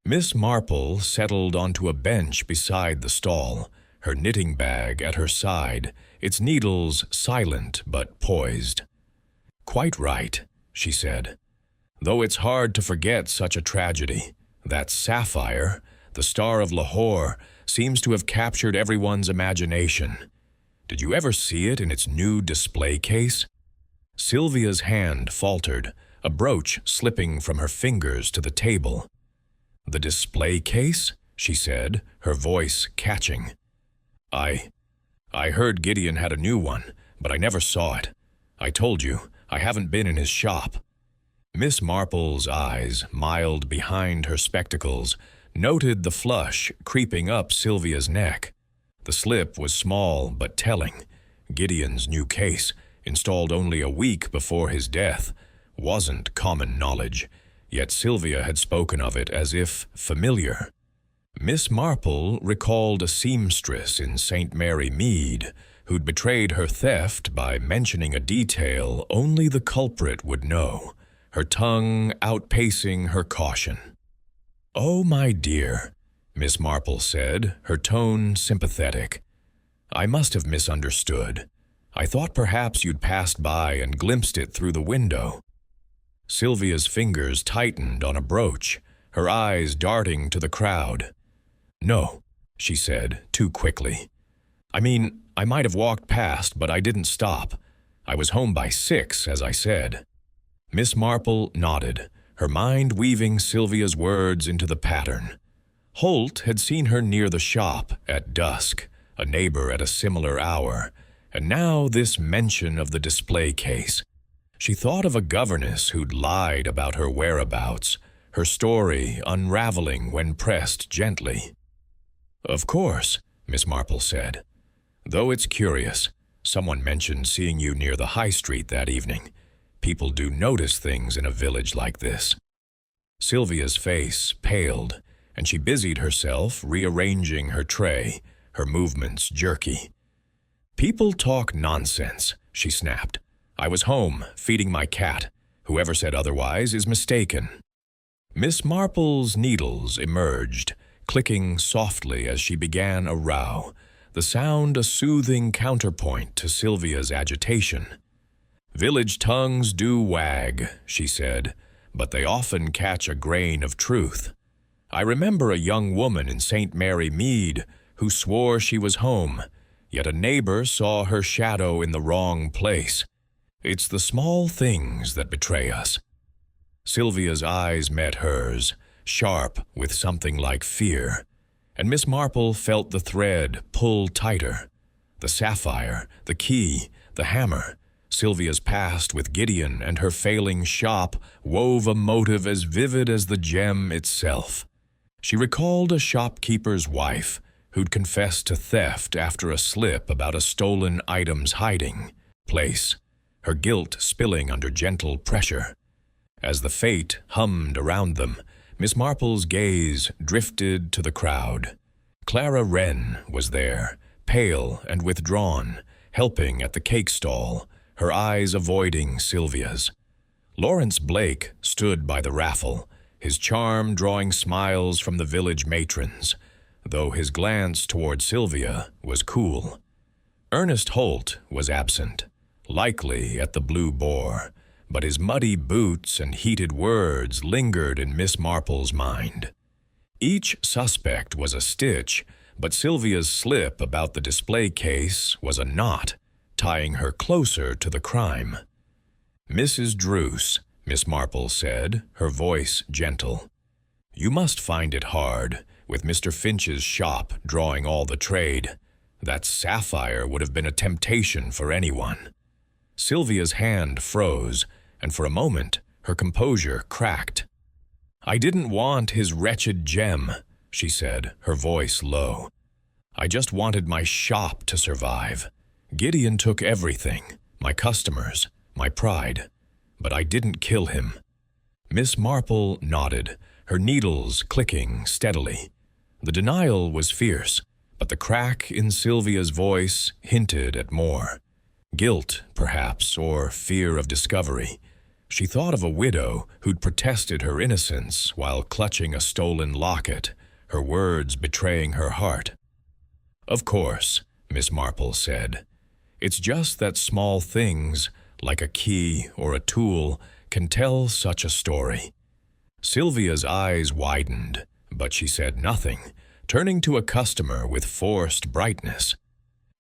Miss Marple settled onto a bench beside the stall, her knitting bag at her side, its needles silent but poised. "Quite right," she said. "Though it's hard to forget such a tragedy. That sapphire, the star of Lahore, seems to have captured everyone's imagination. Did you ever see it in its new display case? Sylvia's hand faltered, a brooch slipping from her fingers to the table. "The display case?" she said, her voice catching. I heard Gideon had a new one, but I never saw it. I told you, I haven't been in his shop." Miss Marple's eyes, mild behind her spectacles, noted the flush creeping up Sylvia's neck. The slip was small but telling. Gideon's new case, installed only a week before his death, wasn't common knowledge, yet Sylvia had spoken of it as if familiar. Miss Marple recalled a seamstress in St. Mary Mead who'd betrayed her theft by mentioning a detail only the culprit would know, her tongue outpacing her caution. "Oh, my dear," Miss Marple said, her tone sympathetic. "I must have misunderstood. I thought perhaps you'd passed by and glimpsed it through the window." Sylvia's fingers tightened on a brooch, her eyes darting to the crowd. "No," she said, too quickly. "I mean, I might have walked past, but I didn't stop. I was home by 6, as I said." Miss Marple nodded, her mind weaving Sylvia's words into the pattern. Holt had seen her near the shop at dusk, a neighbor at a similar hour, and now this mention of the display case. She thought of a governess who'd lied about her whereabouts, her story unraveling when pressed gently. "Of course," Miss Marple said. "Though it's curious, someone mentioned seeing you near the high street that evening. People do notice things in a village like this." Sylvia's face paled, and she busied herself rearranging her tray, her movements jerky. "People talk nonsense," she snapped. "I was home, feeding my cat. Whoever said otherwise is mistaken." Miss Marple's needles emerged, clicking softly as she began a row, the sound a soothing counterpoint to Sylvia's agitation. "Village tongues do wag," she said, "but they often catch a grain of truth. I remember a young woman in St. Mary Mead who swore she was home, yet a neighbor saw her shadow in the wrong place. It's the small things that betray us." Sylvia's eyes met hers, sharp with something like fear, and Miss Marple felt the thread pull tighter. The sapphire, the key, the hammer, Sylvia's past with Gideon and her failing shop wove a motive as vivid as the gem itself. She recalled a shopkeeper's wife who'd confessed to theft after a slip about a stolen item's hiding place, her guilt spilling under gentle pressure. As the fate hummed around them, Miss Marple's gaze drifted to the crowd. Clara Wren was there, pale and withdrawn, helping at the cake stall, her eyes avoiding Sylvia's. Lawrence Blake stood by the raffle, his charm drawing smiles from the village matrons, though his glance toward Sylvia was cool. Ernest Holt was absent, likely at the Blue Boar, but his muddy boots and heated words lingered in Miss Marple's mind. Each suspect was a stitch, but Sylvia's slip about the display case was a knot, tying her closer to the crime. "Mrs. Druce," Miss Marple said, her voice gentle, "you must find it hard, with Mr. Finch's shop drawing all the trade. That sapphire would have been a temptation for anyone." Sylvia's hand froze, and for a moment her composure cracked. "I didn't want his wretched gem," she said, her voice low. "I just wanted my shop to survive. Gideon took everything, my customers, my pride, but I didn't kill him." Miss Marple nodded, her needles clicking steadily. The denial was fierce, but the crack in Sylvia's voice hinted at more. Guilt, perhaps, or fear of discovery. She thought of a widow who'd protested her innocence while clutching a stolen locket, her words betraying her heart. "Of course," Miss Marple said. "It's just that small things, like a key or a tool, can tell such a story." Sylvia's eyes widened, but she said nothing, turning to a customer with forced brightness.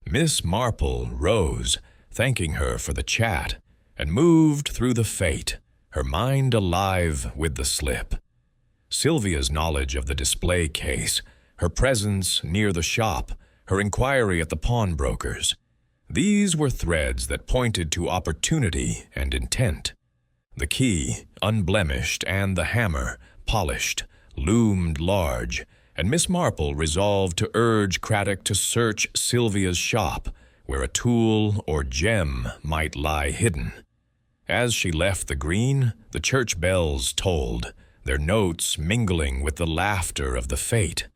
Miss Marple rose, thanking her for the chat, and moved through the fete, her mind alive with the slip. Sylvia's knowledge of the display case, her presence near the shop, her inquiry at the pawnbroker's, these were threads that pointed to opportunity and intent. The key, unblemished, and the hammer, polished, loomed large, and Miss Marple resolved to urge Craddock to search Sylvia's shop, where a tool or gem might lie hidden. As she left the green, the church bells tolled, their notes mingling with the laughter of the fete.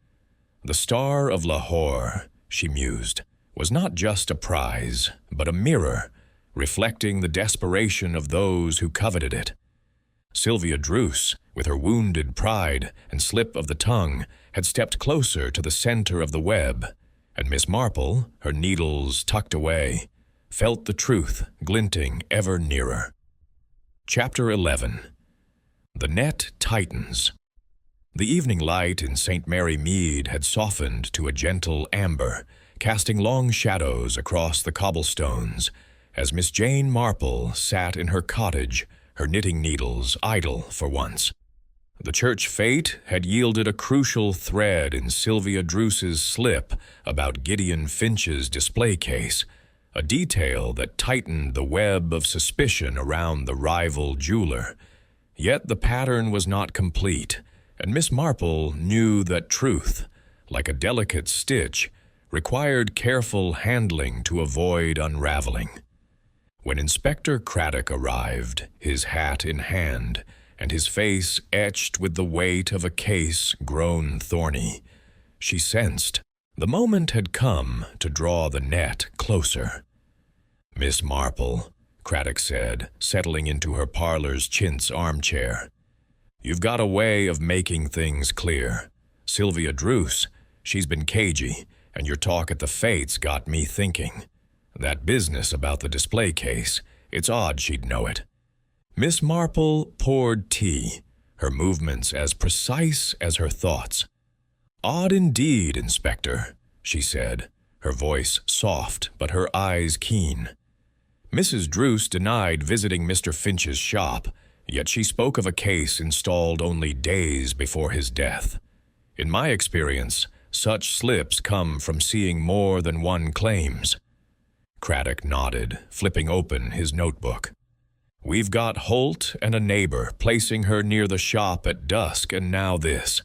The Star of Lahore, she mused, was not just a prize, but a mirror, reflecting the desperation of those who coveted it. Sylvia Druce, with her wounded pride and slip of the tongue, had stepped closer to the center of the web, and Miss Marple, her needles tucked away, felt the truth glinting ever nearer. Chapter 11. The Net Tightens. The evening light in St. Mary Mead had softened to a gentle amber, casting long shadows across the cobblestones, as Miss Jane Marple sat in her cottage, her knitting needles idle for once. The church fete had yielded a crucial thread in Sylvia Druce's slip about Gideon Finch's display case, a detail that tightened the web of suspicion around the rival jeweler. Yet the pattern was not complete, and Miss Marple knew that truth, like a delicate stitch, required careful handling to avoid unraveling. When Inspector Craddock arrived, his hat in hand, and his face etched with the weight of a case grown thorny, she sensed the moment had come to draw the net closer. "Miss Marple," Craddock said, settling into her parlor's chintz armchair, "you've got a way of making things clear. Sylvia Druce, she's been cagey, and your talk at the fete's got me thinking. That business about the display case, it's odd she'd know it." Miss Marple poured tea, her movements as precise as her thoughts. "Odd indeed, Inspector," she said, her voice soft but her eyes keen. Mrs. Druce denied visiting Mr. Finch's shop, yet she spoke of a case installed only days before his death. In my experience, such slips come from seeing more than one claims. Craddock nodded, flipping open his notebook. "We've got Holt and a neighbor placing her near the shop at dusk, and now this.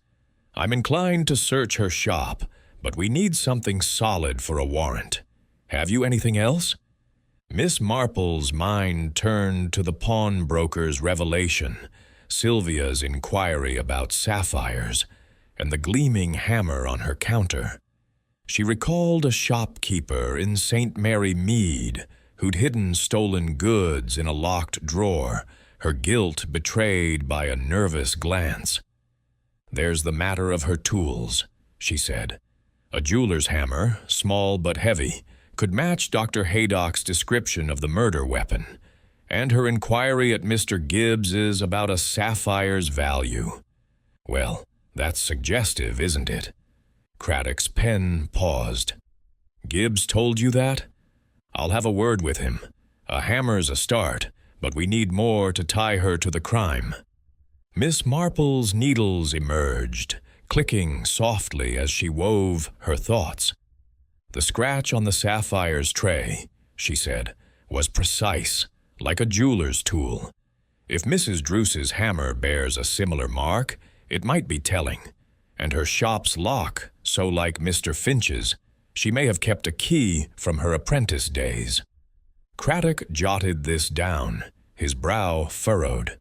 I'm inclined to search her shop, but we need something solid for a warrant. Have you anything else?" Miss Marple's mind turned to the pawnbroker's revelation, Sylvia's inquiry about sapphires, and the gleaming hammer on her counter. She recalled a shopkeeper in St. Mary Mead who'd hidden stolen goods in a locked drawer, her guilt betrayed by a nervous glance. "There's the matter of her tools," she said. "A jeweler's hammer, small but heavy, could match Dr. Haydock's description of the murder weapon, and her inquiry at Mr. Gibbs's about a sapphire's value. Well, that's suggestive, isn't it?" Craddock's pen paused. "Gibbs told you that? I'll have a word with him. A hammer's a start, but we need more to tie her to the crime." Miss Marple's needles emerged, clicking softly as she wove her thoughts. "The scratch on the sapphire's tray," she said, "was precise, like a jeweler's tool. If Mrs. Druce's hammer bears a similar mark, it might be telling. And her shop's lock, so like Mr. Finch's, she may have kept a key from her apprentice days." Craddock jotted this down, his brow furrowed.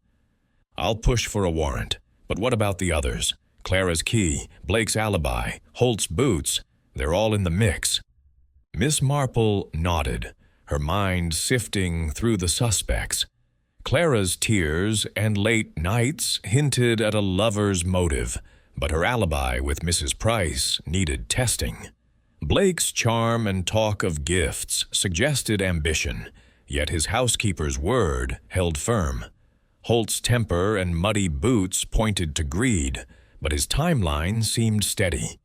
"I'll push for a warrant, but what about the others? Clara's key, Blake's alibi, Holt's boots, they're all in the mix." Miss Marple nodded, her mind sifting through the suspects. Clara's tears and late nights hinted at a lover's motive, but her alibi with Mrs. Price needed testing. Blake's charm and talk of gifts suggested ambition, yet his housekeeper's word held firm. Holt's temper and muddy boots pointed to greed, but his timeline seemed steady.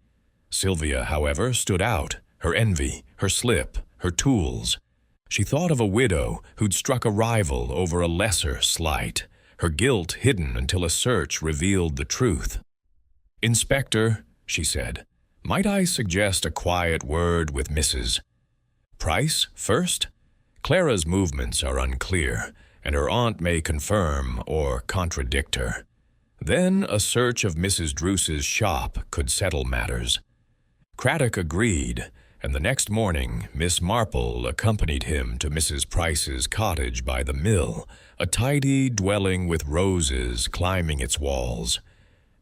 Sylvia, however, stood out, her envy, her slip, her tools. She thought of a widow who'd struck a rival over a lesser slight, her guilt hidden until a search revealed the truth. "Inspector," she said, "might I suggest a quiet word with Mrs. Price first?" Clara's movements are unclear, and her aunt may confirm or contradict her. Then a search of Mrs. Druce's shop could settle matters. Craddock agreed, and the next morning Miss Marple accompanied him to Mrs. Price's cottage by the mill, a tidy dwelling with roses climbing its walls.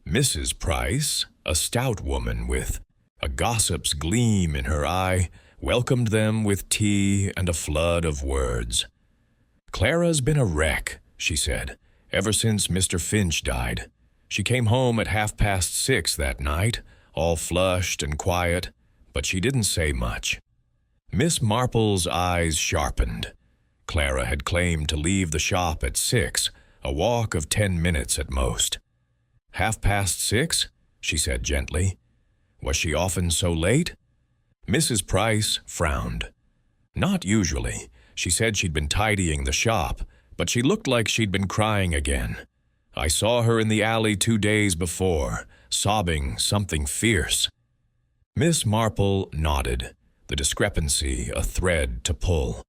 Mrs. Price, a stout woman with a gossip's gleam in her eye, welcomed them with tea and a flood of words. "Clara's been a wreck," she said, "ever since Mr. Finch died. She came home at 6:30 that night, all flushed and quiet, but she didn't say much." Miss Marple's eyes sharpened. Clara had claimed to leave the shop at 6, a walk of 10 minutes at most. 6:30, she said gently. Was she often so late? Mrs. Price frowned. Not usually. She said she'd been tidying the shop, but she looked like she'd been crying again. I saw her in the alley 2 days before, sobbing something fierce. Miss Marple nodded, the discrepancy a thread to pull.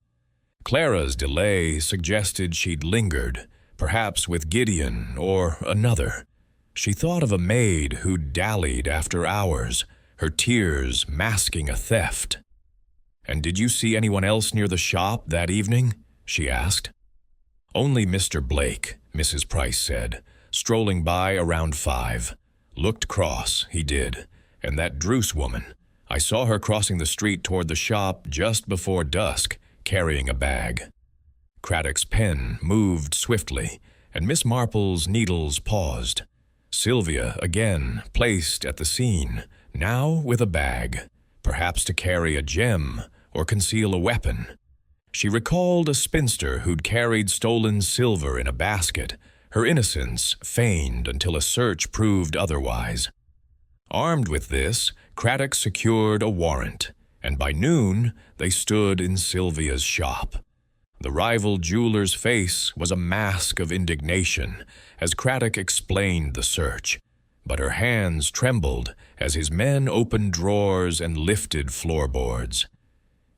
Clara's delay suggested she'd lingered, perhaps with Gideon or another. She thought of a maid who'd dallied after hours, her tears masking a theft. "And did you see anyone else near the shop that evening?" she asked. "Only Mr. Blake," Mrs. Price said, strolling by around 5. "Looked cross, he did. And that Druce woman. I saw her crossing the street toward the shop just before dusk, carrying a bag." Craddock's pen moved swiftly, and Miss Marple's needles paused. Sylvia again placed at the scene, now with a bag, perhaps to carry a gem or conceal a weapon. She recalled a spinster who'd carried stolen silver in a basket, her innocence feigned until a search proved otherwise. Armed with this, Craddock secured a warrant, and by noon they stood in Sylvia's shop. The rival jeweler's face was a mask of indignation as Craddock explained the search, but her hands trembled as his men opened drawers and lifted floorboards.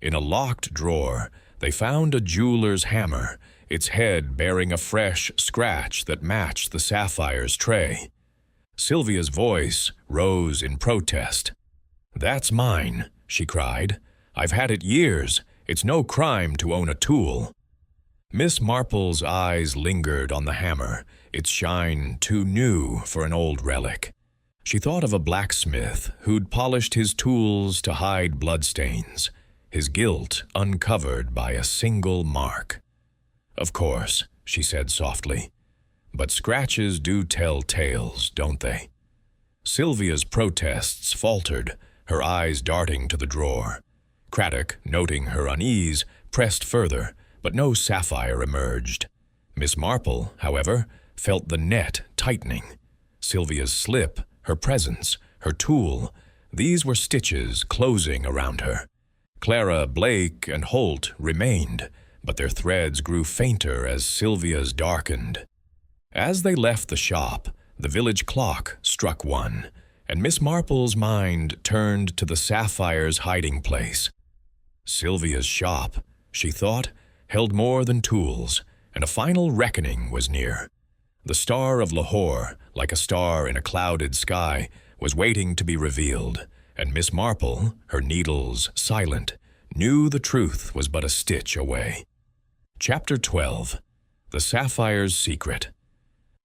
In a locked drawer, they found a jeweler's hammer, its head bearing a fresh scratch that matched the sapphire's tray. Sylvia's voice rose in protest. "That's mine," she cried. "I've had it years. It's no crime to own a tool." Miss Marple's eyes lingered on the hammer, its shine too new for an old relic. She thought of a blacksmith who'd polished his tools to hide bloodstains, his guilt uncovered by a single mark. "Of course," she said softly, "but scratches do tell tales, don't they?" Sylvia's protests faltered, her eyes darting to the drawer. Craddock, noting her unease, pressed further, but no sapphire emerged. Miss Marple, however, felt the net tightening. Sylvia's slip, her presence, her tool, these were stitches closing around her. Clara, Blake, and Holt remained, but their threads grew fainter as Sylvia's darkened. As they left the shop, the village clock struck 1, and Miss Marple's mind turned to the sapphire's hiding place. Sylvia's shop, she thought, held more than tools, and a final reckoning was near. The star of Lahore, like a star in a clouded sky, was waiting to be revealed, and Miss Marple, her needles silent, knew the truth was but a stitch away. Chapter 12. The Sapphire's Secret.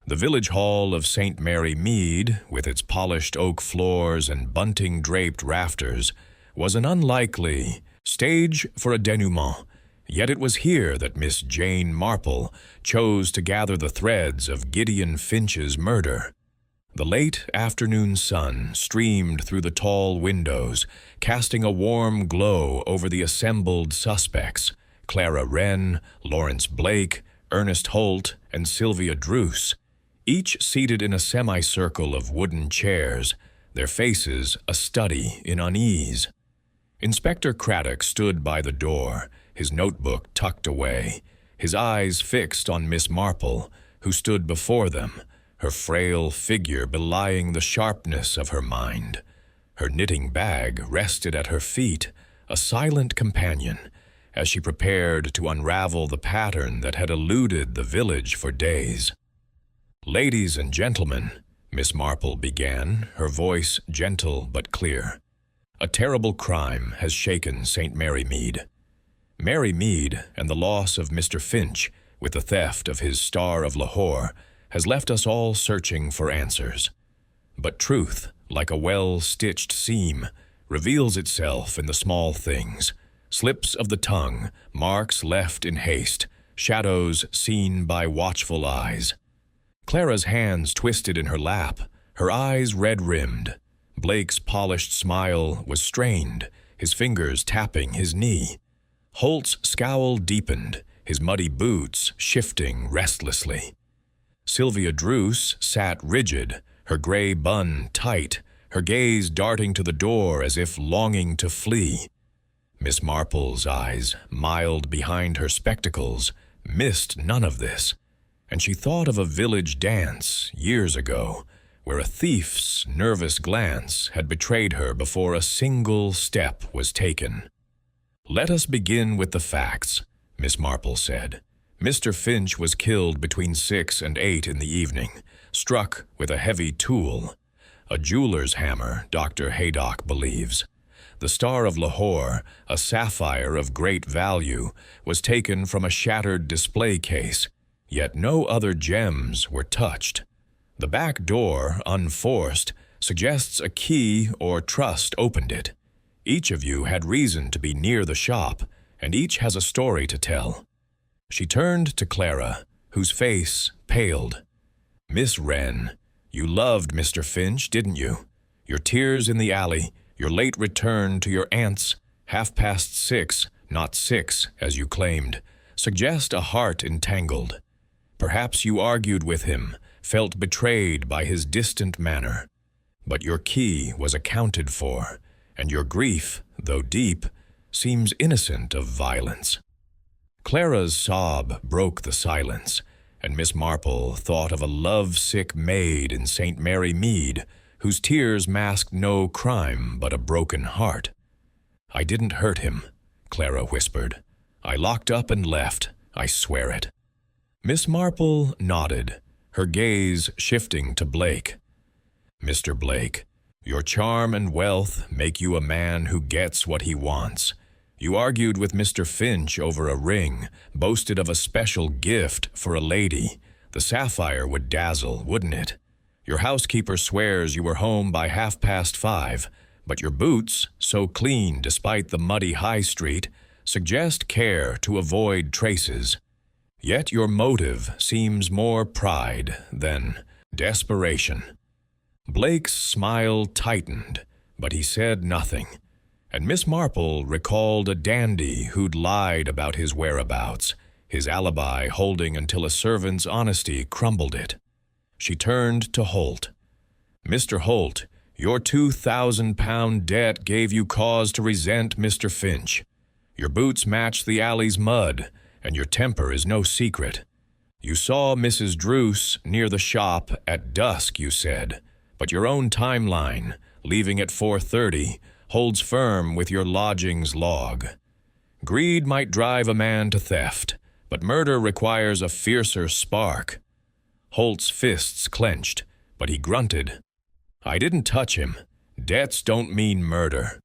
The village hall of St. Mary Mead, with its polished oak floors and bunting-draped rafters, was an unlikely stage for a denouement, yet it was here that Miss Jane Marple chose to gather the threads of Gideon Finch's murder. The late afternoon sun streamed through the tall windows, casting a warm glow over the assembled suspects, Clara Wren, Lawrence Blake, Ernest Holt, and Sylvia Druce. each seated in a semicircle of wooden chairs, their faces a study in unease. Inspector Craddock stood by the door, his notebook tucked away, his eyes fixed on Miss Marple, who stood before them, her frail figure belying the sharpness of her mind. Her knitting bag rested at her feet, a silent companion, as she prepared to unravel the pattern that had eluded the village for days. "Ladies and gentlemen," Miss Marple began, her voice gentle but clear, "a terrible crime has shaken St. Mary Mead. Mary Mead and the loss of Mr. Finch, with the theft of his Star of Lahore, has left us all searching for answers. But truth, like a well-stitched seam, reveals itself in the small things, slips of the tongue, marks left in haste, shadows seen by watchful eyes." Clara's hands twisted in her lap, her eyes red-rimmed. Blake's polished smile was strained, his fingers tapping his knee. Holt's scowl deepened, his muddy boots shifting restlessly. Sylvia Druce sat rigid, her gray bun tight, her gaze darting to the door as if longing to flee. Miss Marple's eyes, mild behind her spectacles, missed none of this, and she thought of a village dance years ago, where a thief's nervous glance had betrayed her before a single step was taken. "Let us begin with the facts," Miss Marple said. "Mr. Finch was killed between 6 and 8 in the evening, struck with a heavy tool. A jeweler's hammer, Dr. Haydock believes. The Star of Lahore, a sapphire of great value, was taken from a shattered display case, yet no other gems were touched. The back door, unforced, suggests a key or trust opened it. Each of you had reason to be near the shop, and each has a story to tell." She turned to Clara, whose face paled. "Miss Wren, you loved Mr. Finch, didn't you? Your tears in the alley, your late return to your aunt's, 6:30, not 6, as you claimed, suggest a heart entangled. Perhaps you argued with him, felt betrayed by his distant manner. But your key was accounted for, and your grief, though deep, seems innocent of violence." Clara's sob broke the silence, and Miss Marple thought of a love-sick maid in St. Mary Mead, whose tears masked no crime but a broken heart. "I didn't hurt him," Clara whispered. "I locked up and left, I swear it." Miss Marple nodded, her gaze shifting to Blake. "Mr. Blake, your charm and wealth make you a man who gets what he wants. You argued with Mr. Finch over a ring, boasted of a special gift for a lady. The sapphire would dazzle, wouldn't it? Your housekeeper swears you were home by 5:30, but your boots, so clean despite the muddy high street, suggest care to avoid traces. Yet your motive seems more pride than desperation." Blake's smile tightened, but he said nothing, and Miss Marple recalled a dandy who'd lied about his whereabouts, his alibi holding until a servant's honesty crumbled it. She turned to Holt. "Mr. Holt, your £2,000 debt gave you cause to resent Mr. Finch. Your boots match the alley's mud, and your temper is no secret. You saw Mrs. Druce near the shop at dusk, you said, but your own timeline, leaving at 4:30, holds firm with your lodgings log. Greed might drive a man to theft, but murder requires a fiercer spark." Holt's fists clenched, but he grunted. "I didn't touch him. Debts don't mean murder."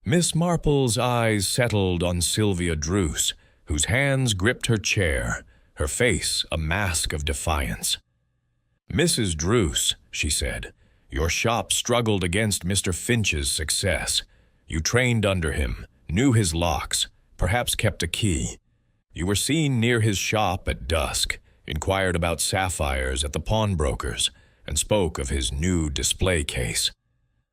Miss Marple's eyes settled on Sylvia Druce, whose hands gripped her chair, her face a mask of defiance. "Mrs. Druce," she said, "your shop struggled against Mr. Finch's success. You trained under him, knew his locks, perhaps kept a key. You were seen near his shop at dusk, inquired about sapphires at the pawnbroker's, and spoke of his new display case.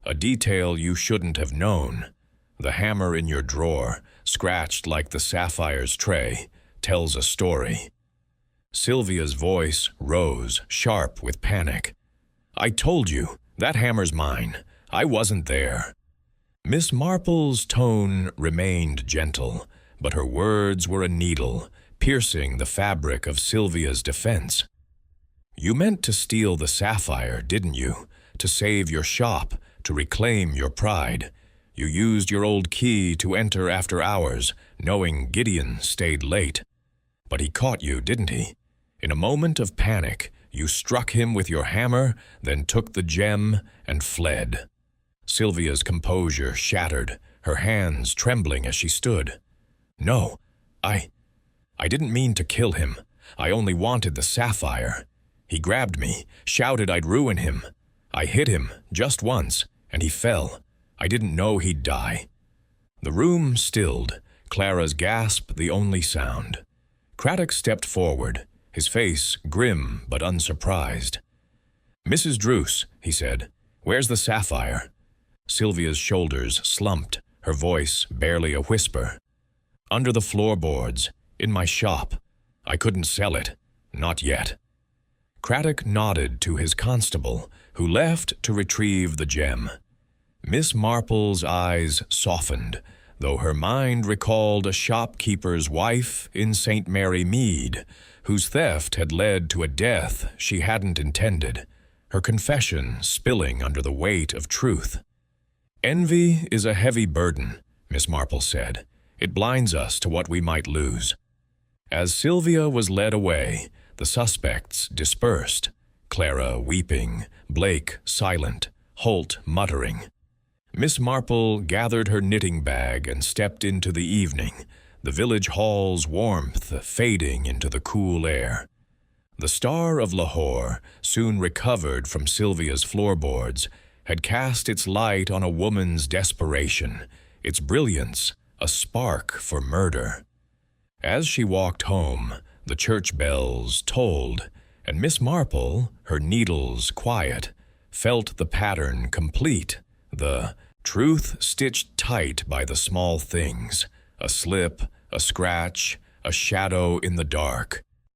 A detail you shouldn't have known. The hammer in your drawer, scratched like the sapphire's tray, tells a story." Sylvia's voice rose, sharp with panic. "I told you, that hammer's mine. I wasn't there." Miss Marple's tone remained gentle, but her words were a needle, piercing the fabric of Sylvia's defense. "You meant to steal the sapphire, didn't you? To save your shop, to reclaim your pride. You used your old key to enter after hours, knowing Gideon stayed late. But he caught you, didn't he? In a moment of panic, you struck him with your hammer, then took the gem and fled." Sylvia's composure shattered, her hands trembling as she stood. "No, I didn't mean to kill him. I only wanted the sapphire. He grabbed me, shouted I'd ruin him. I hit him, just once, and he fell. I didn't know he'd die." The room stilled, Clara's gasp the only sound. Craddock stepped forward, his face grim but unsurprised. "Mrs. Druce," he said, "where's the sapphire?" Sylvia's shoulders slumped, her voice barely a whisper. "Under the floorboards, in my shop. I couldn't sell it, not yet." Craddock nodded to his constable, who left to retrieve the gem. Miss Marple's eyes softened, though her mind recalled a shopkeeper's wife in St. Mary Mead, whose theft had led to a death she hadn't intended, her confession spilling under the weight of truth. "Envy is a heavy burden," Miss Marple said. "It blinds us to what we might lose." As Sylvia was led away, the suspects dispersed, Clara weeping, Blake silent, Holt muttering. Miss Marple gathered her knitting bag and stepped into the evening, the village hall's warmth fading into the cool air. The Star of Lahore, soon recovered from Sylvia's floorboards, had cast its light on a woman's desperation, its brilliance a spark for murder. As she walked home, the church bells tolled, and Miss Marple, her needles quiet, felt the pattern complete, the truth stitched tight by the small things, a slip, a scratch, a shadow in the dark,